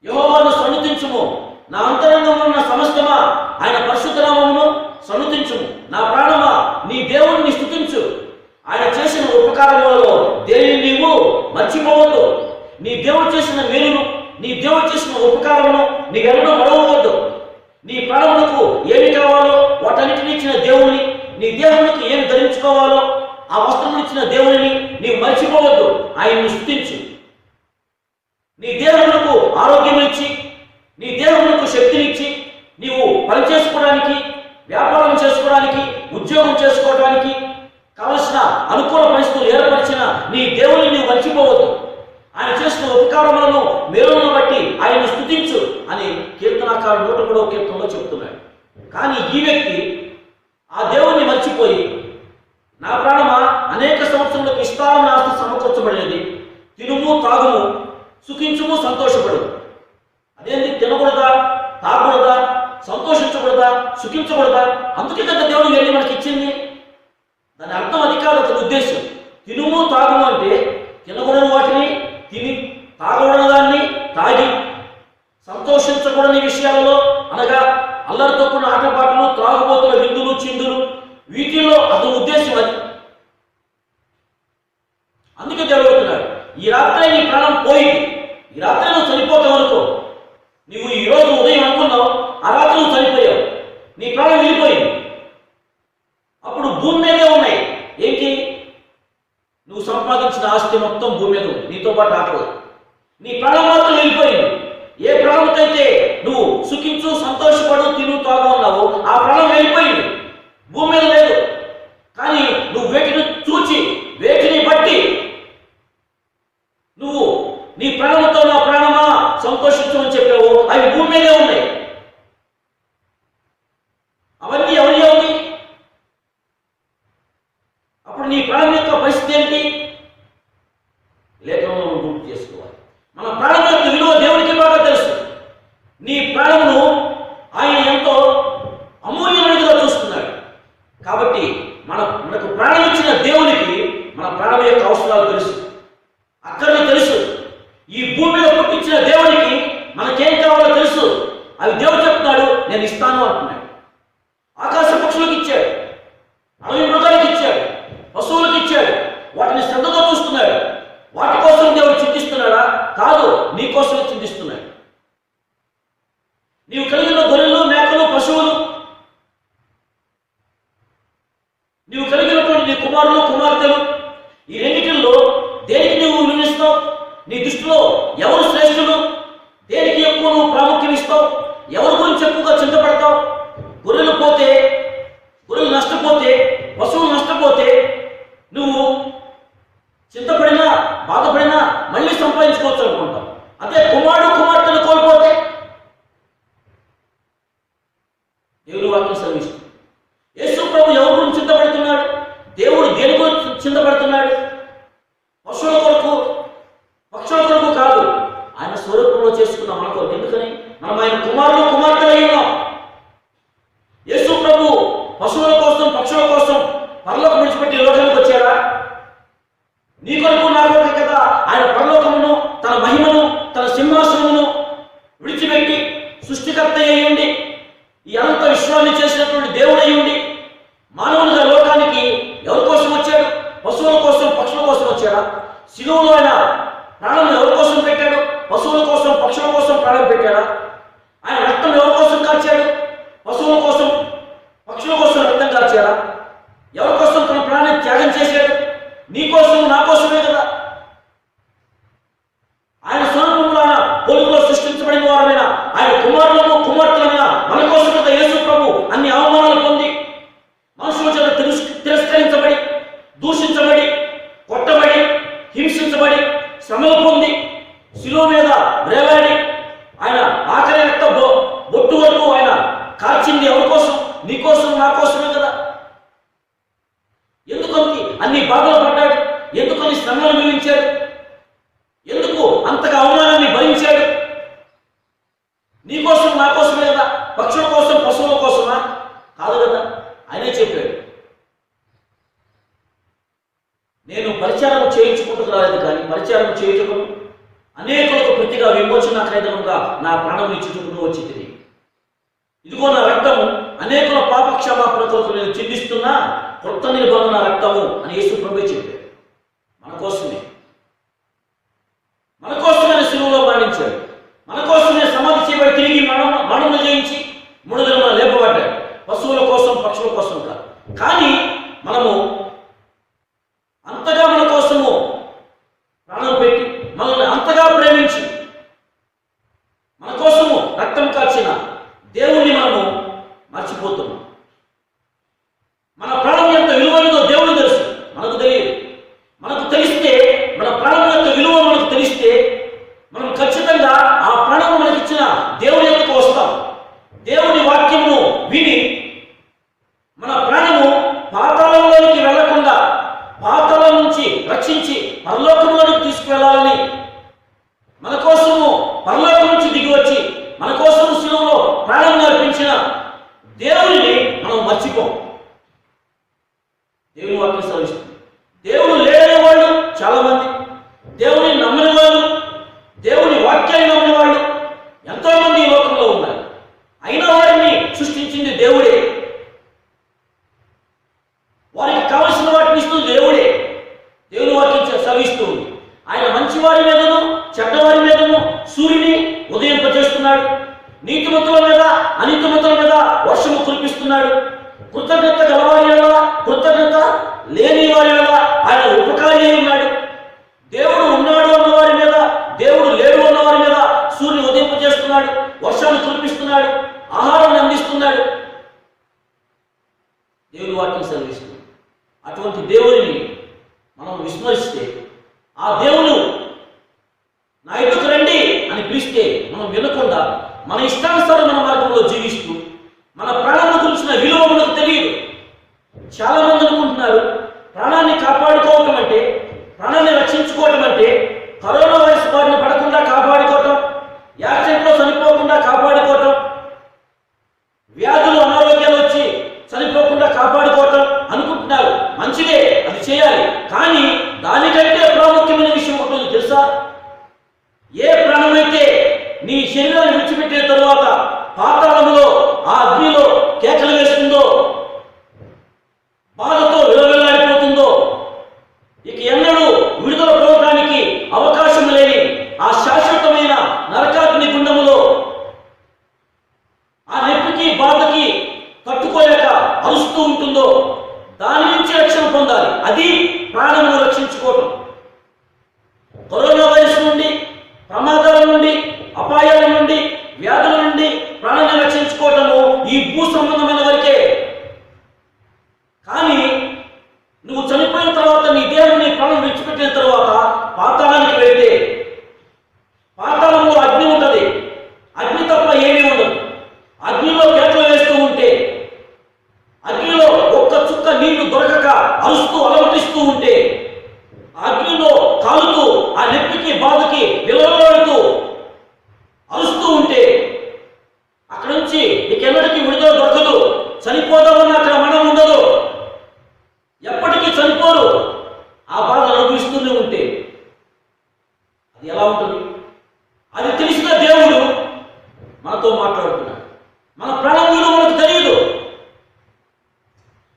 యెహోవాను సన్నుతించుము, నా అంతరంగంలో ఉన్న సమస్తమా ఆయన పరిశుద్ధ నామమును సన్నుతించుము, నా ప్రాణమా నీ దేవుణ్ణి స్తుతించు, ఆయన చేసిన ఉపకారములలో దేనిని నీవు మర్చిపోవద్దు. నీ దేవుడు చేసిన మేలును, నీ దేవుడు చేసిన ఉపకారమును నీవెన్నడూ మరవవద్దు. నీ ప్రాణములకు ఏమి కావాలో వాటన్నిటిని ఇచ్చిన దేవుని, నీ దేహములకు ఏమి ధరించుకోవాలో ఆ వస్త్రములు ఇచ్చిన దేవుని నీవు మర్చిపోవద్దు. ఆయన్ని స్తుతించు. నీ దేహములకు ఆరోగ్యం ఇచ్చి, నీ దేహములకు శక్తినిచ్చి, నీవు పని చేసుకోవడానికి, వ్యాపారం చేసుకోవడానికి, ఉద్యోగం చేసుకోవడానికి కావలసిన అనుకూల పరిస్థితులు ఏర్పరిచిన నీ దేవుని నీవు మర్చిపోవద్దు. ఆయన చేసిన ఉపకారములను, మేలులను బట్టి ఆయన్ని స్తుతించు అని కీర్తనాకారుడు 103వ కీర్తనలో చెబుతున్నాడు. కానీ ఈ వ్యక్తి ఆ దేవుణ్ణి మర్చిపోయి, నా ప్రాణమా అనేక సంవత్సరాలకు విస్తారమైన ఆస్తి సమకూర్చబడినది, తినుము, తాగుము, సుఖించుము, సంతోషపడు. అదేంటి? తినకూడదా, తాగకూడదా, సంతోషించకూడదా, సుఖించకూడదా? అందుకే కదా దేవుడు వెళ్ళి మనకి ఇచ్చింది. దాని అర్థం అది కాదు, అతని ఉద్దేశం. తినుము, తాగుము అంటే తినకూడని వాటిని తిని, తాగకూడని దాన్ని తాగి, సంతోషించకూడని విషయాలలో అనగా అల్లరితో కూడిన ఆటపాటలు, త్రాగుబోతుల విందులు, చిందులు, వీటిల్లో అతని ఉద్దేశం అది. అందుకే జరుగుతున్నాడు, ఈ రాత్రి నీ ప్రాణం పోయింది, ఈ రాత్రి నువ్వు చనిపోతావు అనుకో. నువ్వు ఈ రోజు ఉదయం అనుకున్నావు, ఆ రాత్రి నువ్వు చనిపోయావు, నీ ప్రాణం వెళ్ళిపోయింది. అప్పుడు భూమి మీదే ఉన్నాయి. ఏంటి? నువ్వు సంపాదించిన ఆస్తి మొత్తం భూమి మీద ఉంది, నీతో పాటు ఆటలు. నీ ప్రాణం మాత్రం వెళ్ళిపోయింది. ఏ ప్రాణంకైతే నువ్వు సుఖించు, సంతోషపడు, తిను, తాగు అన్నావు, ఆ ప్రాణం వెళ్ళిపోయింది, భూమి మీద లేదు. కానీ నువ్వు వేటిని చూచి, వేటిని బట్టి నువ్వు నీ ప్రాణంతో నా ప్రాణమా సంతోషించు అని చెప్పావు, అవి భూమి మీదే ఉన్నాయి. అవన్నీ ఎవరి అవుతాయి? అప్పుడు నీ ప్రాణం యొక్క పరిస్థితి ఏంటి? లేఖనంలో గుర్తు చేసుకోవాలి. మన ప్రాణం యొక్క విలువ దేవునికి బాగా తెలుసు. నీ ప్రాణమును ఆయన ఎంతో అమూల్యమైనదిగా చూస్తున్నాడు. కాబట్టి మనకు ప్రాణం ఇచ్చిన దేవునికి మన ప్రాణం యొక్క అవసరాలు తెలుసు, అక్కర్లు తెలుసు. ఈ భూమి మీద పుట్టించిన దేవునికి మనకేం కావాలో తెలుసు. అవి దేవుడు చెప్తున్నాడు, నేను ఇస్తాను అంటున్నాడు. ఆకాశ పక్షులకు ఇచ్చాడు, అడవి మృగాలకు ఇచ్చాడు, పశువులకు ఇచ్చాడు. వాటిని శ్రద్ధతో చూస్తున్నాడు. వాటి కోసం దేవుడు చింతిస్తున్నాడా? కాదు, నీ కోసమే చింతిస్తున్నాడు. నీవు కలిగిన గొర్రెలు, మేకలు, పశువులు, నీవు కలిగినటువంటి నీ కుమారులు, కుమార్తెలు, ఈ రెండింటిలో దేనికి నువ్వు విలువిస్తావు? నీ దృష్టిలో ఎవరు శ్రేష్ఠులు? దేనికి ఎక్కువ నువ్వు ప్రాముఖ్యం ఇస్తావు? ఎవరి గురించి ఎక్కువగా చింతపడతావు? గొర్రెలు నష్టపోతే, పశువులు నష్టపోతే నువ్వు చింతపడినా, బాధపడినా మళ్ళీ సంపాదించుకోవచ్చు అనుకుంటావు. అదే కుమార్తెలు కోల్పోతే దేవుని వాక్యం సెలవిస్తుంది. యేసు ప్రభు ఎవరి గురించి చింతపడుతున్నాడు? కార్చాడా? ఎవరి కోసం తన ప్రాణాన్ని త్యాగం చేశాడు? నీ కోసం, నా కోసమే కదా. ఆయన స్వరూపంలో పొలుగులో సృష్టించబడిన వారమైన ఆయన కుమారులను కుమార్తెలైన మన కోసం కదా యేసు ప్రభు అన్ని అవమానాలు పొంది, మనుషుల చేత తిరస్కరించబడి, దూషించబడి, కొట్టబడి, హింసించబడి, శ్రమలు పొంది, శిలువ మీద వేలాడి ఆయన ఆఖరి రక్త బొట్టు వరకు ఆయన కార్చింది ఎవరి కోసం? నీ కోసం, నా కోసమే కదా. ఎందుకని అన్ని బాధలు పడ్డాడు? ఎందుకని శ్రమలు మిగిలించాడు? ఎందుకు అంతగా అవమానాన్ని భరించాడు? నీ కోసం, నా కోసమే కదా. పక్షుల కోసం, పశువుల కోసమా? కాదు కదా. ఆయనే చెప్పాడు, నేను పరిచారం చేయించుకుంటూ రాలేదు, కానీ పరిచారం చేయించుకుని అనేకులకు ప్రతిగా విమోచన ఖైదనంగా నా ప్రాణం ఇచ్చుకుంటూ వచ్చింది. ఇదిగో నా రక్తము అనేకుల పాప క్షమాపణ కొరకు నేను చిందిస్తున్నా కొత్త నిబంధన రక్తము అని యేసు ప్రభువే చెప్పాడు. మన కోసమే, మన కోసమే శిలువలో మరణించాడు. మన కోసమే సమాధి చేయబడి తిరిగి మరణం జయించి 3 దినమున లేపబడ్డాడు. పశువుల కోసం, పక్షుల కోసం కాదు. కానీ మనము అంతగా మన కోసము ప్రాణం పెట్టి, మనల్ని అంతగా ప్రేమించి, మన కోసము రక్తం కాచిన దేవుణ్ణి మనము మర్చిపోతున్నాం. మన ప్రాణం ఎంత విలువైనదో దేవుడు తెలుసు, మనకు తెలియదు. మనకు తెలిస్తే, మన ప్రాణం యొక్క విలువ మనకు తెలిస్తే, మనం ఖచ్చితంగా ఆ ప్రాణం మనకిచ్చిన దేవుని యొక్కకు వస్తాం. దేవుని వాక్యమును విని మన ప్రాణము పాతాళంలోనికి వెళ్లకుండా, పాతాళం నుంచి రక్షించి పరలోకంలోనికి తీసుకువెళ్ళాలని, మన కోసము పరలోకం నుంచి దిగి వచ్చి మన కోసం శిలువలో ప్రాణం అర్పించిన దేవుని మనం మర్చిపోం. దేవుని వాక్యం సెలవిస్తుంది. దేవుడు లేడనే వాళ్ళు చాలా మంది, దేవుని నమ్మని వాళ్ళు, దేవుని వాక్యాన్ని నమ్మని వాళ్ళు ఎంతో మంది ఈ లోకంలో ఉన్నారు. అయినా వారిని సృష్టించింది దేవుడే, వారికి కావలసిన వాటిని ఇస్తుంది దేవుడే. దేవుని వాక్యం సెలవిస్తూ ఉంది. ఆయన మంచివారి మీదను చెడ్డవారి మీదను సూర్యుని ఉదయింపజేస్తున్నాడు. నీతిమంతుల మీద అనీతిమంతుల మీద వర్షము కురిపిస్తున్నాడు. కృతజ్ఞత గలవారి వల్ల, కృతజ్ఞత లేని వారి వల్ల ఆయన ఉపకారి ఉన్నాడు. దేవుడు ఉన్నాడు అన్నవారి మీద, దేవుడు లేడు అన్నవారి మీద సూర్యుని ఉదయింపజేస్తున్నాడు, వర్షాన్ని కురిపిస్తున్నాడు, ఆహారాన్ని అందిస్తున్నాడు. దేవుని వాక్యం సెలవిస్తుంది. అటువంటి దేవుడిని మనం విస్మరిస్తే, ఆ దేవుడు నా ఎదుకు రండి అని పిలిస్తే మనం వినకుండా మన ఇష్టానుసారం మన మార్గంలో జీవిస్తూ మన ప్రాణాన్ని గురించిన విలువ మనకు తెలియదు. చాలా మంది అనుకుంటున్నారు ప్రాణాన్ని కాపాడుకోవటం అంటే, ప్రాణాన్ని రక్షించుకోవటం అంటే కరోనా వైరస్ బారిన పడకుండా కాపాడుకోవటం, యాక్సిడెంట్లో చనిపోకుండా కాపాడుకోవటం, వ్యాధులు అనారోగ్యాలు వచ్చి చనిపోకుండా కాపాడుకోవటం అనుకుంటున్నారు. మంచిదే, అది చేయాలి. కానీ దానికంటే ప్రాముఖ్యమైన విషయం ఒకటి తెలుసా? ఏ ప్రాణమైతే నీ శరీరాన్ని విడిచిపెట్టిన తరువాత పాతాళములో, ఆ అగ్నిలో కేకలు వేస్తుందో, బాధతో విలవిల్లాడిపోతుందో, ఇక ఎన్నడూ విడుదల పొందడానికి అవకాశం లేని ఆ శాశ్వతమైన నరకాగ్ని గుండములో ఆ నొప్పికి బాధకి తట్టుకోలేక అరుస్తూ ఉంటుందో, దాని నుంచి రక్షణ పొందాలి. అది ప్రాణమును రక్షించుకోవటం. కరోనా వైరస్ నుండి, ప్రమాదాల నుండి, అపాయాల నుండి, వ్యాధుల నుండి ప్రాణాన్ని రక్షించుకోవటము ఈ భూ సంబంధమైన వరకే. కానీ నువ్వు చనిపోయిన తర్వాత, నీ దేహం, నీ ప్రాణం విడిచిపెట్టిన తర్వాత పాతాళానికి వెళ్తే, పాతాళంలో అగ్ని ఉంటుంది. అగ్ని తప్ప ఏమీ ఉండదు. అగ్నిలో కేకలు వేస్తూ ఉంటే, అగ్నిలో ఒక్క చుక్క నీళ్లు దొరకక అరుస్తూ అలమటిస్తూ ఉంటే, అగ్నిలో కాలుతూ ఆ నొప్పికి బాధకి విలవలాడుతూ అరుస్తూ ఉంటే, అక్కడ నుంచి నీకెన్నటికీ విడుదల దొరకదు. చనిపోదామన్న అక్కడ మనం ఉండదు. ఎప్పటికీ చనిపోరు. ఆ బాధ అనుభవిస్తూనే ఉంటే అది ఎలా ఉంటుంది? అది తెలిసిన దేవుడు మనతో మాట్లాడుతున్నాడు. మన ప్రాణం విలువ మనకు తెలియదు.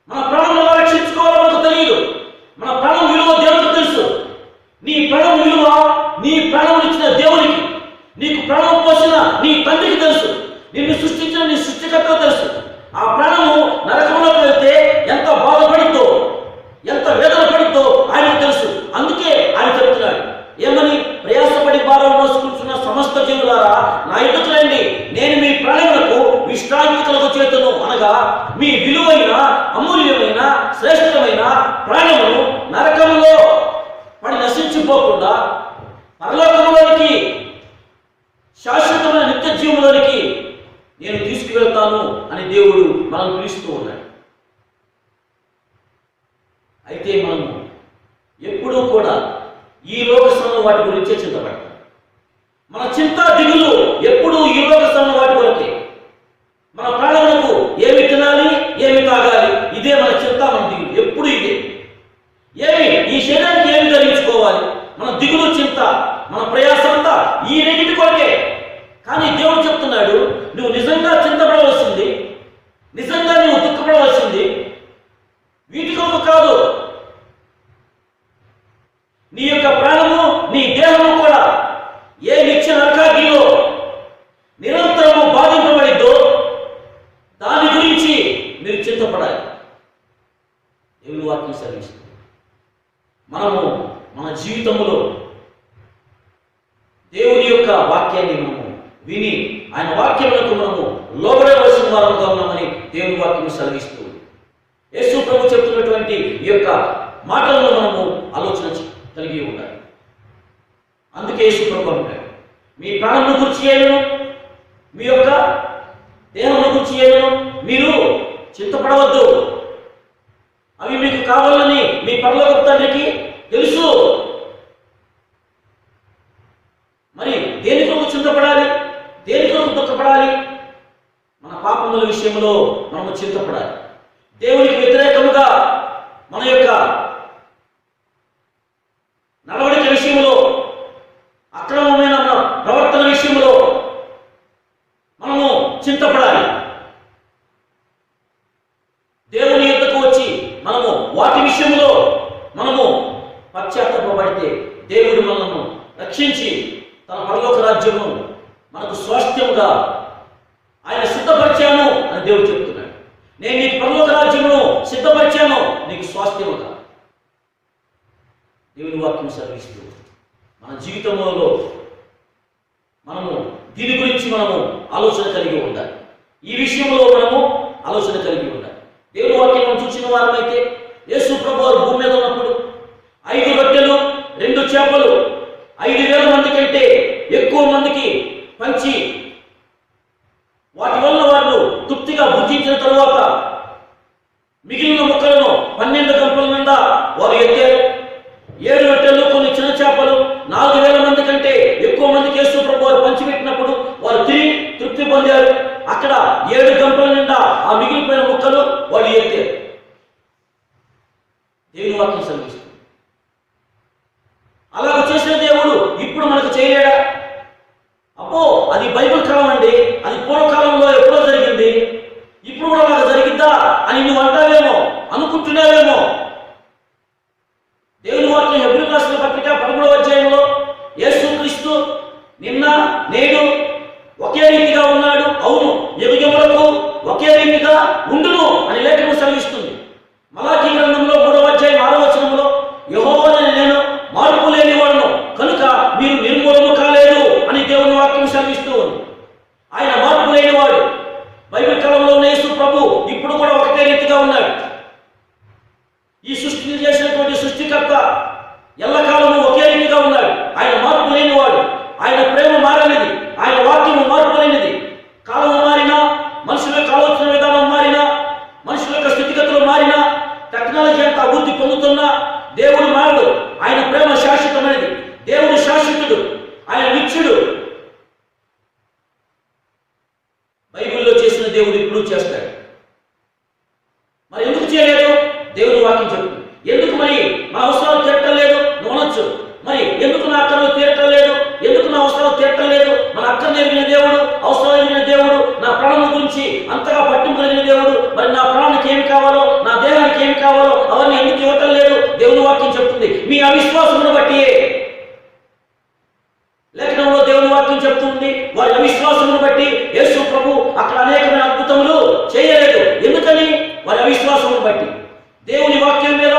మన ప్రాణం ఎలా రక్షించుకోవాలో మనకు తెలియదు. మన ప్రాణం విలువ ప్రాణమును నరకములో పడి నశించిపోకుండా పరలోకంలోనికి, శాశ్వతమైన నిత్య జీవంలోనికి నేను తీసుకువెళ్తాను అని దేవుడు మనం పిలుస్తూ ఉన్నాడు. అయితే మనము ఎప్పుడూ కూడా ఈ లోకస్థానంలో వాటి గురించే చింతపడతాం. మన చింత దిగులు ఎప్పుడూ ఈ లోకస్థానంలో వాటి కొరకే. మన ప్రాణములకు ఏమి తినాలి, ఏమి తాగాలి, ఇదే మన చింత, మన దిగులు ఎప్పుడు ఇదే. ఈ శరీరానికి ఏమి ధరించుకోవాలి, మన దిగులు చింత, మన ప్రయాసం అంతా ఈ రెండింటి కొరకే. కానీ దేవుడు చెప్తున్నాడు, నువ్వు నిజంగా చింతపడవలసింది, నిజంగా నువ్వు దుఃఖపడవలసింది వీటి కొరకు కాదు. నీ యొక్క ప్రాణము, నీ దేహము కూడా ఏ నిత్య నరకాగ్నిలో నిరంతరము బాధింపబడిద్దో దాని గురించి మీరు చింతపడాలి. దేవుని వాక్యం సెలవిస్తుంది. మనము మన జీవితంలో దేవుని యొక్క వాక్యాన్ని మనము విని ఆయన వాక్యములకు మనము లోబడవలసిన వారముగా ఉన్నామని దేవుని వాక్యం సెలవిస్తూ యేసు ప్రభు చెప్తున్నటువంటి ఈ యొక్క మాటలను మనము ఆలోచన కలిగి ఉండాలి. అందుకే యేసు ప్రభు అంటాడు, మీ ప్రాణమును గురించి చేయను, మీ యొక్క దేహమును గురించి చేయను మీరు చింతపడవద్దు. అవి మీకు కావాలని మీ పరలోకపు తండ్రికి తెలుసు. మరి దేని కొరకు చింతపడాలి, దేని కొరకు దుఃఖపడాలి? మన పాపముల విషయంలో మనము చింతపడాలి. దేవునికి వ్యతిరేకముగా మన యొక్క నడవడిక విషయంలో, అక్రమమైన మన ప్రవర్తన విషయంలో మనము చింతపడాలి. దేవుని యొద్దకు వచ్చి మనము వాటి విషయంలో మనము పశ్చాత్తాపపడితే దేవుడు మనల్ని రక్షించి తన పరలోక రాజ్యము మనకు స్వాస్థ్యముగా ఆయన సిద్ధపరిచాను అని దేవుడు చెప్తున్నాడు. నేను నీకు పరలోక రాజ్యమును సిద్ధపరిచాను, నీకు స్వాస్థ్యముగా. దేవుని వాక్యం సెలవిస్తూ మన జీవితంలో మనము దీని గురించి మనము ఆలోచన కలిగి ఉండాలి. ఈ విషయంలో మనము ఆలోచన కలిగి ఉండాలి. దేవుని వాక్యం మనం చూసిన వారమైతే యేసు ప్రభువు భూమి మీద ఉన్నప్పుడు 5 రొట్టెలు 2 చేపలు 5,000 మంది కంటే ఎక్కువ మందికి పంచి వాటి వల్ల వాళ్ళు తృప్తిగా భుజించిన తరువాత మిగిలిన ముక్కలను 12 గంపల నిండా వారు ఎత్తారు. 7 రొట్టెలు కొన్ని చిన్న చేపలు 4,000 మంది కంటే ఎక్కువ మందికి యేసు ప్రభువు వారు పంచిపెట్టినప్పుడు వారు తిరిగి తృప్తి పొందారు. అక్కడ 7 గంపల నిండా ఆ మిగిలిపోయిన ముక్కలు వాళ్ళు ఎత్తారు. దేవుని వాక్యం సెలవిస్తుంది. అలాగ చేసిన దేవుడు ఇప్పుడు మనకు చేయలేడా? అబ్బో అది బైబిల్ కాలం అండి, అది పూర్వకాలంలో ఎప్పుడో జరిగింది, ఇప్పుడు కూడా మనకు జరిగిద్దా అని నువ్వు అంటావేమో, అనుకుంటున్నావేమో. దేవుని వాక్యం హెబ్రీయులకు రాసిన పత్రిక 13వ అధ్యాయంలో యేసుక్రీస్తు నిన్న నేడు ఒకే రీతిగా ఉన్నాడు, అవును యుగములకు ఒకే రీతిగా ఉండును అని లేఖనం సెలవిస్తుంది. మలాకీ గ్రంథంలో 3వ అధ్యాయం 6వ వచనంలో యెహోవానైన నేను మార్పు లేనివాడును కనుక మీరు నిర్మూలము కాలేదు అని దేవుని వాక్యం సెలవిస్తూ ఉంది. ఆయన మార్పు లేనివాడు. బైబిల్ కాలంలో ఉన్న యేసు ప్రభు ఇప్పుడు కూడా ఒకటే రీతిగా ఉన్నాడు. ఈ సృష్టిని చేసినటువంటి సృష్టికర్త ఎల్లకాలము ఒకే రీతిగా ఉన్నాడు. ఆయన మార్పు లేనివాడు. ఆయన ప్రేమ మారనిది, ఆయన వాక్యము మార్పు లేనిది. కాలము మారినా, మనుషుల యొక్క ఆలోచన విధానం మారినా, మనుషుల యొక్క స్థితిగతులు మారినా, టెక్నాలజీ అంతా అభివృద్ధి పొందుతున్నా దేవుడు మారడు. ఆయన ప్రేమ శాశ్వతమైనది. దేవుడు శాశ్వతుడు, ఆయన నిత్యుడు. బైబిల్లో చేసిన దేవుడు ఇప్పుడు చేస్తాడు. మరి ఎందుకు చేయలేదు? దేవుని వాక్యం చెప్తుంది. ఎందుకు మరి మన అవసరాలు తీరటం లేదు నువ్వు అనొచ్చు. మరి ఎందుకు నా అక్కర్లు తీరటం లేదు, ఎందుకు నా అవసరాలు తీరటం లేదు? మన అక్కర్లు ఎరిగిన దేవుడు, అవసరాలు ఎరిగిన దేవుడు, నా ప్రాణం గురించి అంతగా పట్టింపు కలిగిన దేవుడు, మరి నా ప్రాణానికి ఏమి కావాలో, నా దేహానికి ఏమి కావాలో అవన్నీ ఎందుకు ఇవ్వటం లేదు? దేవుని వాక్యం చెప్తుంది, మీ అవిశ్వాసమును బట్టి. లేఖనంలో దేవుని వాక్యం చెప్తుంది, వారి అవిశ్వాసమును బట్టి యేసు ప్రభు అక్కడ అనేకమైన అద్భుతములు చేయలేదు. ఎందుకని? వారి అవిశ్వాసమును బట్టి. దేవుని వాక్యం మీద,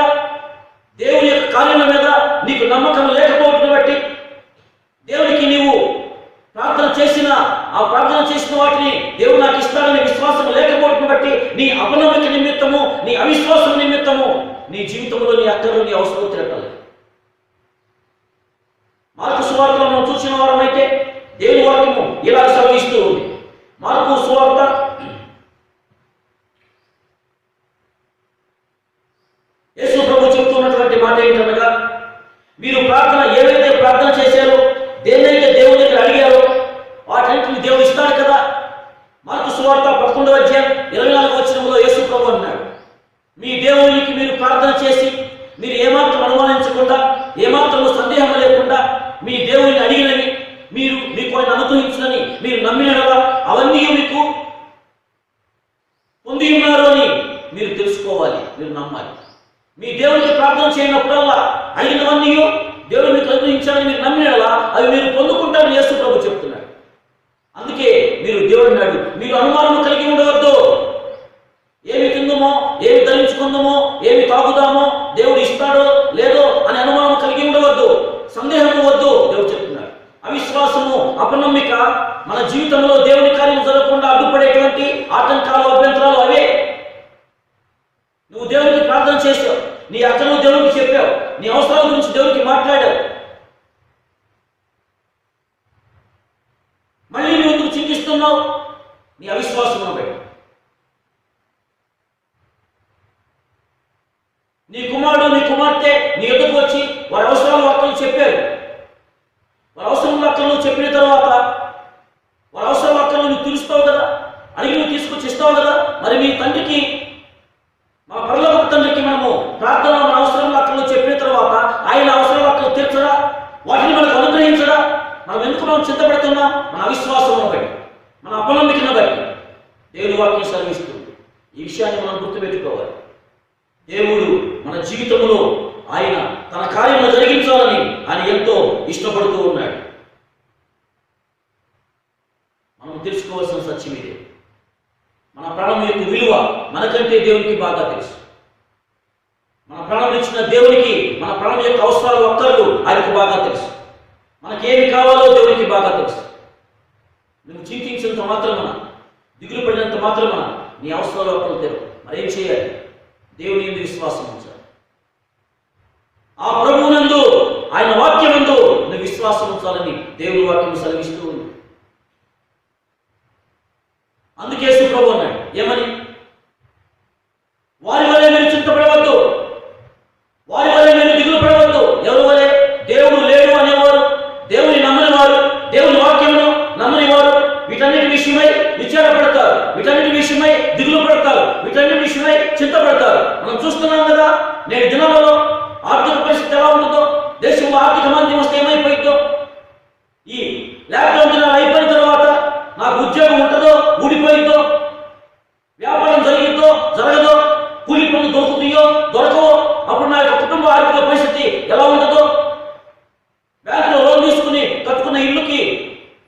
దేవుని యొక్క కార్యాల మీద నీకు నమ్మకం లేకపోవడం బట్టి, దేవునికి నీవు ప్రార్థన చేసిన ఆ ప్రార్థన చేసిన వాటిని దేవుడు నాకు ఇస్తాడనే విశ్వాసం లేకపోవడం బట్టి, నీ అపనమ్మక నిమిత్తము, నీ అవిశ్వాసం నిమిత్తము నీ జీవితంలో నీ అక్కర్లు నీ అవసరం తీరటాలి. మార్కు సువార్తలో మనం చూసిన వారమైతే దేవుని వాక్యము ఇలా సెలవిస్తూ ఉంది. మార్కు సువార్త 'యేసు ప్రభు చెప్తున్నటువంటి మాట ఏంటనగా, మీరు ప్రార్థన ఏవైతే ప్రార్థన చేశారో, దేన్నైతే దేవుని దగ్గర అడిగారో వాటన్నిటిని దేవుడు ఇస్తాడు కదా. మార్కు సువార్త 11వ అధ్యాయం 24వ వచనంలో యేసు ప్రభు అన్నాడు, మీ దేవునికి మీరు ప్రార్థన చేసి మీరు ఏమాత్రం అనుమానించకుండా, ఏమాత్రం సందేహం లేకుండా మీ దేవుని అడిగినవి మీకు ఆయన అనుగ్రహించునని మీరు నమ్మినగా అవన్నీ మీకు పొంది ఉన్నారు అని మీరు తెలుసుకోవాలి, మీరు నమ్మాలి. మీ దేవునికి ప్రార్థన చేయనప్పుడల్లా అడిగినవన్నీ దేవుడు మీకు అనుగ్రహించాలని మీరు నమ్మినలా అవి మీరు పొందుకుంటారని యేసు ప్రభు చెప్తున్నాడు. అందుకే మీరు దేవుడు అన్నాడు, మీరు అనుమానం కలిగి ఉండవద్దు. ఏమి తిందుమో, ఏమి ధరించుకుందామో, ఏమి తాగుదామో, దేవుడు ఇస్తాడో లేదో అని అనుమానం కలిగి ఉండవద్దు, సందేహం వద్దు. దేవుడు చెప్తున్నాడు. అవిశ్వాసము, అపనమ్మిక మన జీవితంలో దేవుని కార్యం జరగకుండా అడ్డుపడేటువంటి ఆటంకాలు, అభ్యంతరాలు అవే. నువ్వు దేవునికి ప్రార్థన చేసావు, నీ అక్కను దేవునికి చెప్పావు, నీ అవసరాల గురించి దేవునికి మాట్లాడావు, మళ్ళీ నువ్వు ఎందుకు చింతిస్తున్నావు? నీ అవిశ్వాసం బట్టి. నీ కుమారుడు, నీ కుమార్తె నీ ఎదుకు వచ్చి వారి అవసరాల వార్తలు చెప్పారు. వారి అవసరం వార్తలు చెప్పిన తర్వాత వారి అవసరం వార్తలు నువ్వు తీరుస్తావు కదా, అడిగి నువ్వు తీసుకొచ్చి ఇస్తావు కదా. మరి మీ తండ్రికి, మా పరలోక తండ్రికి మనము ప్రార్థన మన అవసరం వార్తలు చెప్పిన తర్వాత ఆయన అవసరం వార్తలు తీర్చడా, వాటిని మనకు అనుగ్రహించడా? మనం చింతపడుతున్నా మన అవిశ్వాసం బట్టి, మన అపనమ్మికను బట్టి దేవుని వాక్యం సెలవిస్తుంది. ఈ విషయాన్ని మనం గుర్తుపెట్టుకోవాలి. దేవుడు మన జీవితంలో ఆయన తన కార్యములు జరిగించాలని ఆయన ఎంతో ఇష్టపడుతూ ఉన్నాడు. మనం తెలుసుకోవాల్సిన సత్యం ఇదే. మన ప్రాణం యొక్క విలువ మనకంటే దేవునికి బాగా తెలుసు. మన ప్రాణం ఇచ్చిన దేవునికి మన ప్రాణం యొక్క అవసరాలు ఒక్కరు ఆయనకు బాగా తెలుసు. మనకేమి కావాలో దేవునికి బాగా తెలుసు. నువ్వు చింతించినంత మాత్రమన, దిగులు పడినంత మాత్రమన నీ అవసరాలు ఒక్కరు తెలియదు. మరేం చేయాలి? దేవుని యందు విశ్వాసం ఉంచాలి. ఆ ప్రభువునందు, ఆయన వాక్యమందు నువ్వు విశ్వాసం ఉంచాలని దేవుని వాక్యం సెలవిస్తూ ఉంది. అందుకే యేసు ప్రభు అన్నాడు ఏమని, వారి వలె మీరు చింతపడవద్దు, వారి వలె మీరు దిగులు పడవద్దు. ఎవరి వలె? దేవుడు లేడు అనేవారు, దేవుని నమ్మని వారు, దేవుని వాక్యమును నమ్మని వారు వీటన్నిటి విషయమై విచారపడతారు, వీటన్నిటి విషయమై దిగులు పడతారు, వీటన్నిటి విషయమై చింతపడతారు. మనం చూస్తున్నాం కదా నేటి దినాలలో ఆర్థిక పరిస్థితి ఎలా ఉంటుందో, దేశంలో ఆర్థిక మాంద్యం వస్తే ఏమైపోయిందో. ఈ లాక్డౌన్ దినాలు అయిపోయిన తర్వాత నాకు ఉద్యోగం ఉంటుందో ఊడిపోయిందో, వ్యాపారం జరిగిందో జరగదో, కూలి పనులు దొరుకుతాయో దొరకవో, అప్పుడు నా యొక్క కుటుంబ ఆర్థిక పరిస్థితి ఎలా ఉంటుందో, బ్యాంకులో లోన్ తీసుకుని కట్టుకున్న ఇల్లుకి,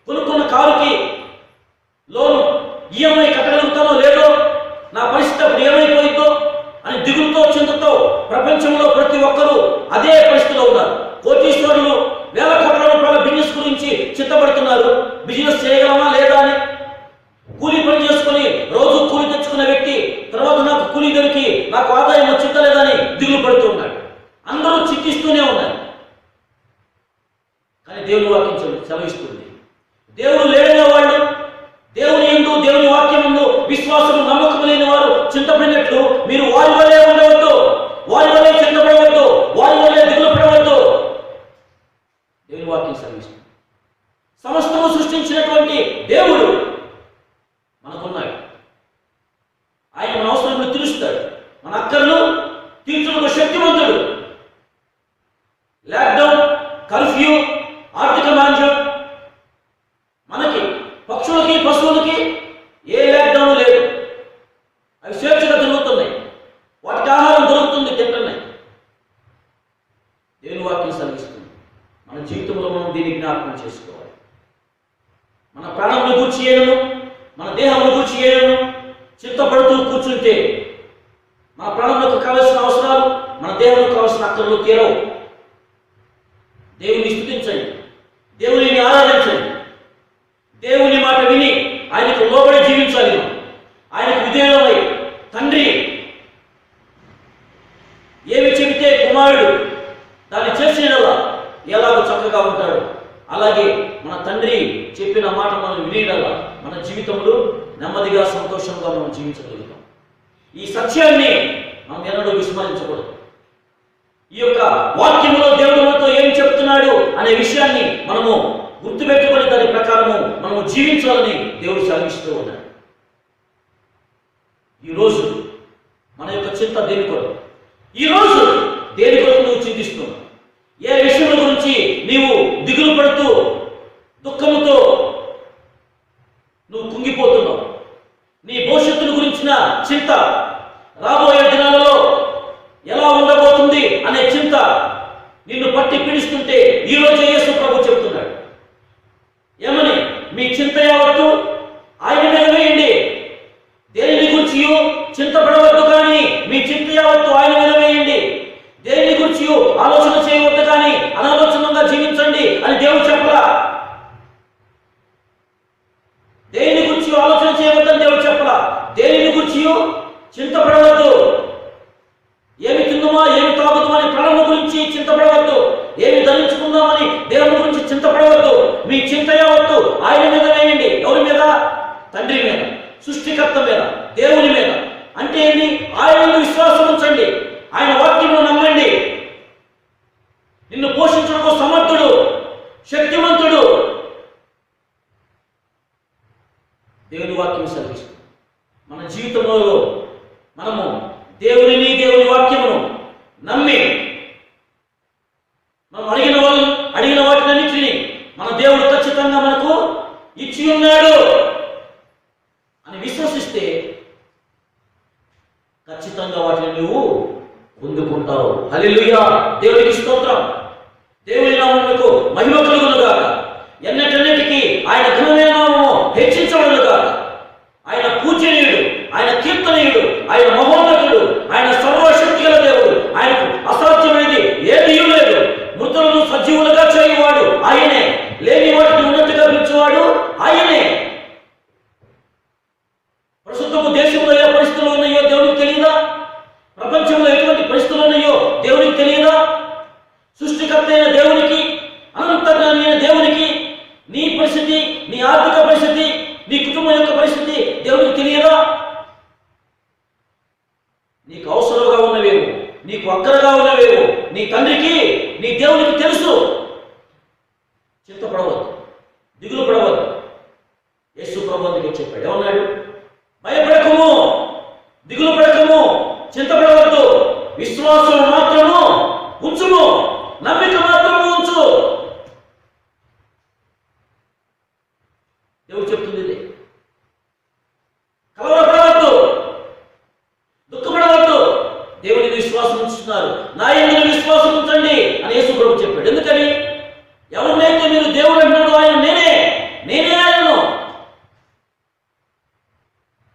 కొనుక్కున్న కారుకి లోన్ ఈఎంఐ కట్టగలుగుతానో లేదో, నా పరిస్థితి అప్పుడు ఏమైపోయిందో అని దిగులుతో చింతతో ప్రపంచంలో ప్రతి ఒక్కరూ అదే పరిస్థితిలో ఉన్నారు. కోటీశ్వరులు వేల కోట్ల రూపాయల బిజినెస్ గురించి చింతపడుతున్నారు. బిజినెస్ చేయగలమా లేదా అని. కూలీ పని చేసుకుని రోజు కూలి తెచ్చుకున్న వ్యక్తి తర్వాత నాకు కూలీ దొరికి నాకు ఆదాయం వచ్చిందా లేదా అని దిగులు పడుతూ ఉన్నాడు. అందరూ చింతిస్తూనే ఉన్నారు. కానీ దేవుని వాక్యం సెలవిస్తుంది, దేవుడు లేడనే వాళ్ళు, దేవుని యందు, దేవుని వాక్యం యందు విశ్వాసం నమ్మకం లేని వారు చింతపడినట్లు మీరు వారి వలె ఉండవద్దు, వారి వలె చింతపడవద్దు, వారి వలె దిగులు పడవద్దు. దేవుని వాక్యం సెలవిస్తుంది. సమస్తము సృష్టించినటువంటి దేవుడు మనకున్నాడు. ఆయన మన అవసరాలను తీరుస్తాడు, మన అక్కర్లు తీర్చుటకు శక్తివంతుడు. లాక్డౌన్, కర్ఫ్యూ, ఆర్థిక మాంద్యం, మనకి పక్షులకి పశువులకి ఏ లాక్డౌన్ లేదు. అవి స్వేచ్ఛగా తిరుగుతున్నాయి, వాటికి ఆహారం దొరుకుతుంది, తింటున్నాయి. దేవుని వాక్యం సెలవిస్తుంది. మన జీవితంలో మనం దీన్ని జ్ఞాపకం చేసుకోవాలి. మన ప్రాణంలో గూర్చి ఏను, మన దేహంలో గూర్చి ఏను చింతపడుతూ కూర్చుంటే మన ప్రాణంలోకి కావలసిన అవసరాలు, మన దేహంలోకి కావలసిన అక్కర్లు తీరవు. దేవుని స్తుతించండి, దేవుని ఆరాధించండి, దేవుని మాట విని ఆయనకు లోబడి జీవించాలి. ఆయనకు విధేయులమై తండ్రి ఏ కుమారుడు దాన్ని చేసేలా ఎలాగో చక్కగా ఉంటాడు, అలాగే మన తండ్రి చెప్పిన మాట మనం వినేలా మన జీవితంలో నెమ్మదిగా సంతోషంగా మనం జీవించగలుగుతాం. ఈ సత్యాన్ని మనం ఎన్నడూ విస్మరించకూడదు. ఈ యొక్క వాక్యంలో దేవుడు మనతో ఏం చెప్తున్నాడు అనే విషయాన్ని మనము గుర్తుపెట్టుకొని దాని ప్రకారము మనము జీవించాలని దేవుడు సెలవిస్తూ ఉన్నాడు. ఈరోజు మన యొక్క చింత దేని కొరకు? ఈరోజు దేని కొరకు నువ్వు చింతిస్తున్నావు? ఏ విషయం గురించి నీవు దిగులు పడుతూ దుఃఖముతో నువ్వు కుంగిపోతున్నావు? నీ భవిష్యత్తును గురించిన చింత, రాబోయే దినాలలో ఎలా ఉండబోతుంది అనే చింత నిన్ను పట్టి పీడిస్తుంటే ఈరోజు యేసు ప్రభు చెప్తున్నాడు ఏమని? మీ చింత యావత్తు ఆయన మీద వేయండి. దేని గురించి చింతపడవద్దు, కానీ మీ చింత యావత్తు ఆయన మీద వేయండి. దేని గురించి ఆలోచన చేయవద్దు, కానీ అనాలోచనంగా జీవించండి అని దేవుడు చెప్పరా? దేని గురించి ఆలోచన చేయవద్దని దేవుడు చెప్పరా? దేని గురించి చింతపడవద్దు. ఏమి తిందుమా, ఏమి తాగుదామా అని ప్రాణం గురించి చింతపడవద్దు. ఏమి ధరించుకుందామని దేవుని గురించి చింతపడవద్దు. మీ చింత యావత్తు ఆయన మీద వేయండి. ఎవరి మీద? తండ్రి మీద, సృష్టికర్త మీద, దేవుని మీద. అంటే ఏంటి? ఆయన విశ్వాసం ఉంచండి, ఆయన వాక్యంలో నమ్మండి. నిన్ను పోషించడానికి సమర్థుడు, శక్తివంతుడు. దేవుని వాక్యం సెలవిస్తుంది. మన జీవితంలో మనము దేవుని వాక్యమును నమ్మి మనం అడిగిన వాటినన్నిటిని మన దేవుడు ఖచ్చితంగా మనకు ఇచ్చి ఉన్నాడు అని విశ్వసిస్తే ఖచ్చితంగా వాటిని నువ్వు పొందుకుంటావు. హల్లెలూయా! దేవునికి స్తోత్రం. దేవుని నామమునకు మహిమ కలుగును గాక. ఎన్నటన్నిటికీ ఆయన ఘనమైన నామము హెచ్చించబడును గాక. ఆయన పూజనీయుడు, ఆయన కీర్తనీయుడు, ఆయన మహోన్నతుడు, ఆయన సర్వశక్తి గల దేవుడు. ఆయనకు అసాధ్యమైనది ఏదీ లేదు. మృతులను సజీవులుగా చేయువాడు ఆయనే, లేని వాటిని ఉన్నట్టుగా పిలిచేవాడు ఆయనే. ప్రస్తుతము దేశంలో ఏ పరిస్థితులు ఉన్నాయో దేవునికి తెలియదా? ప్రపంచంలో ఎటువంటి పరిస్థితులు ఉన్నాయో దేవునికి తెలియదా? సృష్టికర్త అయిన దేవునికి, అనంతజ్ఞాని అయిన దేవునికి నీ పరిస్థితి, నీ ఆర్థిక పరిస్థితి, నీ కుటుంబం యొక్క పరిస్థితి దేవునికి తెలియదా? నీకు అవసరంగా ఉన్నవేమో, నీకు అక్కరగా ఉన్నవేమో నీ తండ్రికి, నీ దేవునికి తెలుసు. చింతపడవద్దు, దిగులు పడవద్దు. యేసు ప్రభు అందుకే చెప్పాడు, ఏమన్నాడు? భయపడకము, దిగులు పడకము, చింతపడవద్దు, విశ్వాసం మాత్రము ఉంచుము, నమ్మిక మాత్రము ఉంచు. దేవుడు చెప్తుంది ఇదే. కలవరపడవద్దు, దుఃఖపడవద్దు. దేవుని విశ్వాసం ఉంచుతున్నారు, నా యందు విశ్వాసం ఉంచండి అని యేసు ప్రభు చెప్పాడు. ఎందుకని? ఎవరినైతే మీరు దేవుడు అంటున్నాడు ఆయన నేనే ఆయనను.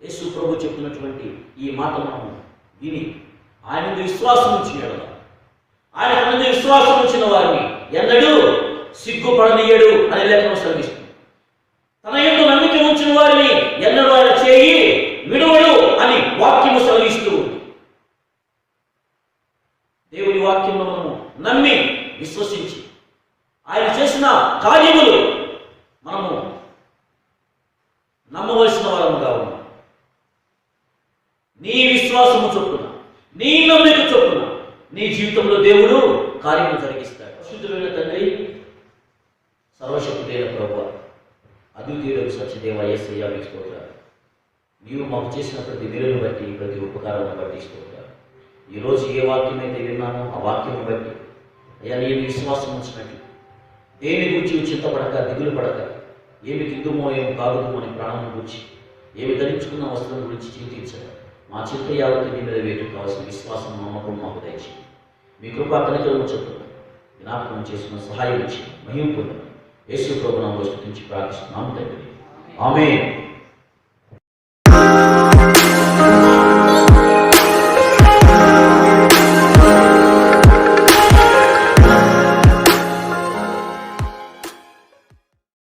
యేసు ప్రభు చెప్తున్నటువంటి ఈ మాట మనం విని ఆయన విశ్వాసం ఉంచినాడు. ఆయన మీద విశ్వాసం ఉంచిన వారిని ఎన్నడూ సిగ్గుపడనీయడు అని లేఖనం సెలవిస్తుంది. తన యందు నమ్మిక ఉంచిన వారిని ఎన్నడూ ఆయన చేయి విడువడు అని వాక్యము సెలవిస్తూ ఉంది. దేవుని వాక్యంలో మనము నమ్మి విశ్వసించి ఆయన చేసిన కార్యములు మనము నమ్మవలసిన వారముగా ఉన్నాం. నీ విశ్వాసము చొప్పున, నీ నమ్మిక చొప్పున నీ జీవితంలో దేవుడు కార్యము జరిగిస్తాడు. పరిశుద్ధుడైన తండ్రి, సర్వశక్తుడైన ప్రభువా, అద్వితీయుడైన సత్యదేవ యేసయ్యా మీకు స్తోత్రాలు. నీవు మాకు చేసిన ప్రతి మేలును బట్టి, ప్రతి ఉపకారాన్ని బట్టి స్తోత్రాలు. ఈరోజు ఏ వాక్యం అయితే విన్నానో ఆ వాక్యం బట్టి అయ్యా నేను విశ్వాసం ఉంచినట్లు దేని గురించి చింతపడక, దిగులు పడక, ఏమి తిందుమో ఏమి తాగుదుమో అని ప్రాణం గురించి, ఏమి ధరించుకున్న వస్త్రం గురించి చింతించడం, మా చింత యావత్తు నీ మీద వేయటం కావాల్సిన విశ్వాసం, నమ్మకం మాకు దయచేయండి. మీ కృపా కనికరము చెప్తున్నాను, జ్ఞాపకం చేసుకున్న సహాయం ఇచ్చి మహిమ పొందమని యేసు ప్రభువు నామములో స్తుతించి ప్రార్థిస్తున్నాము తండ్రి. ఆమేన్.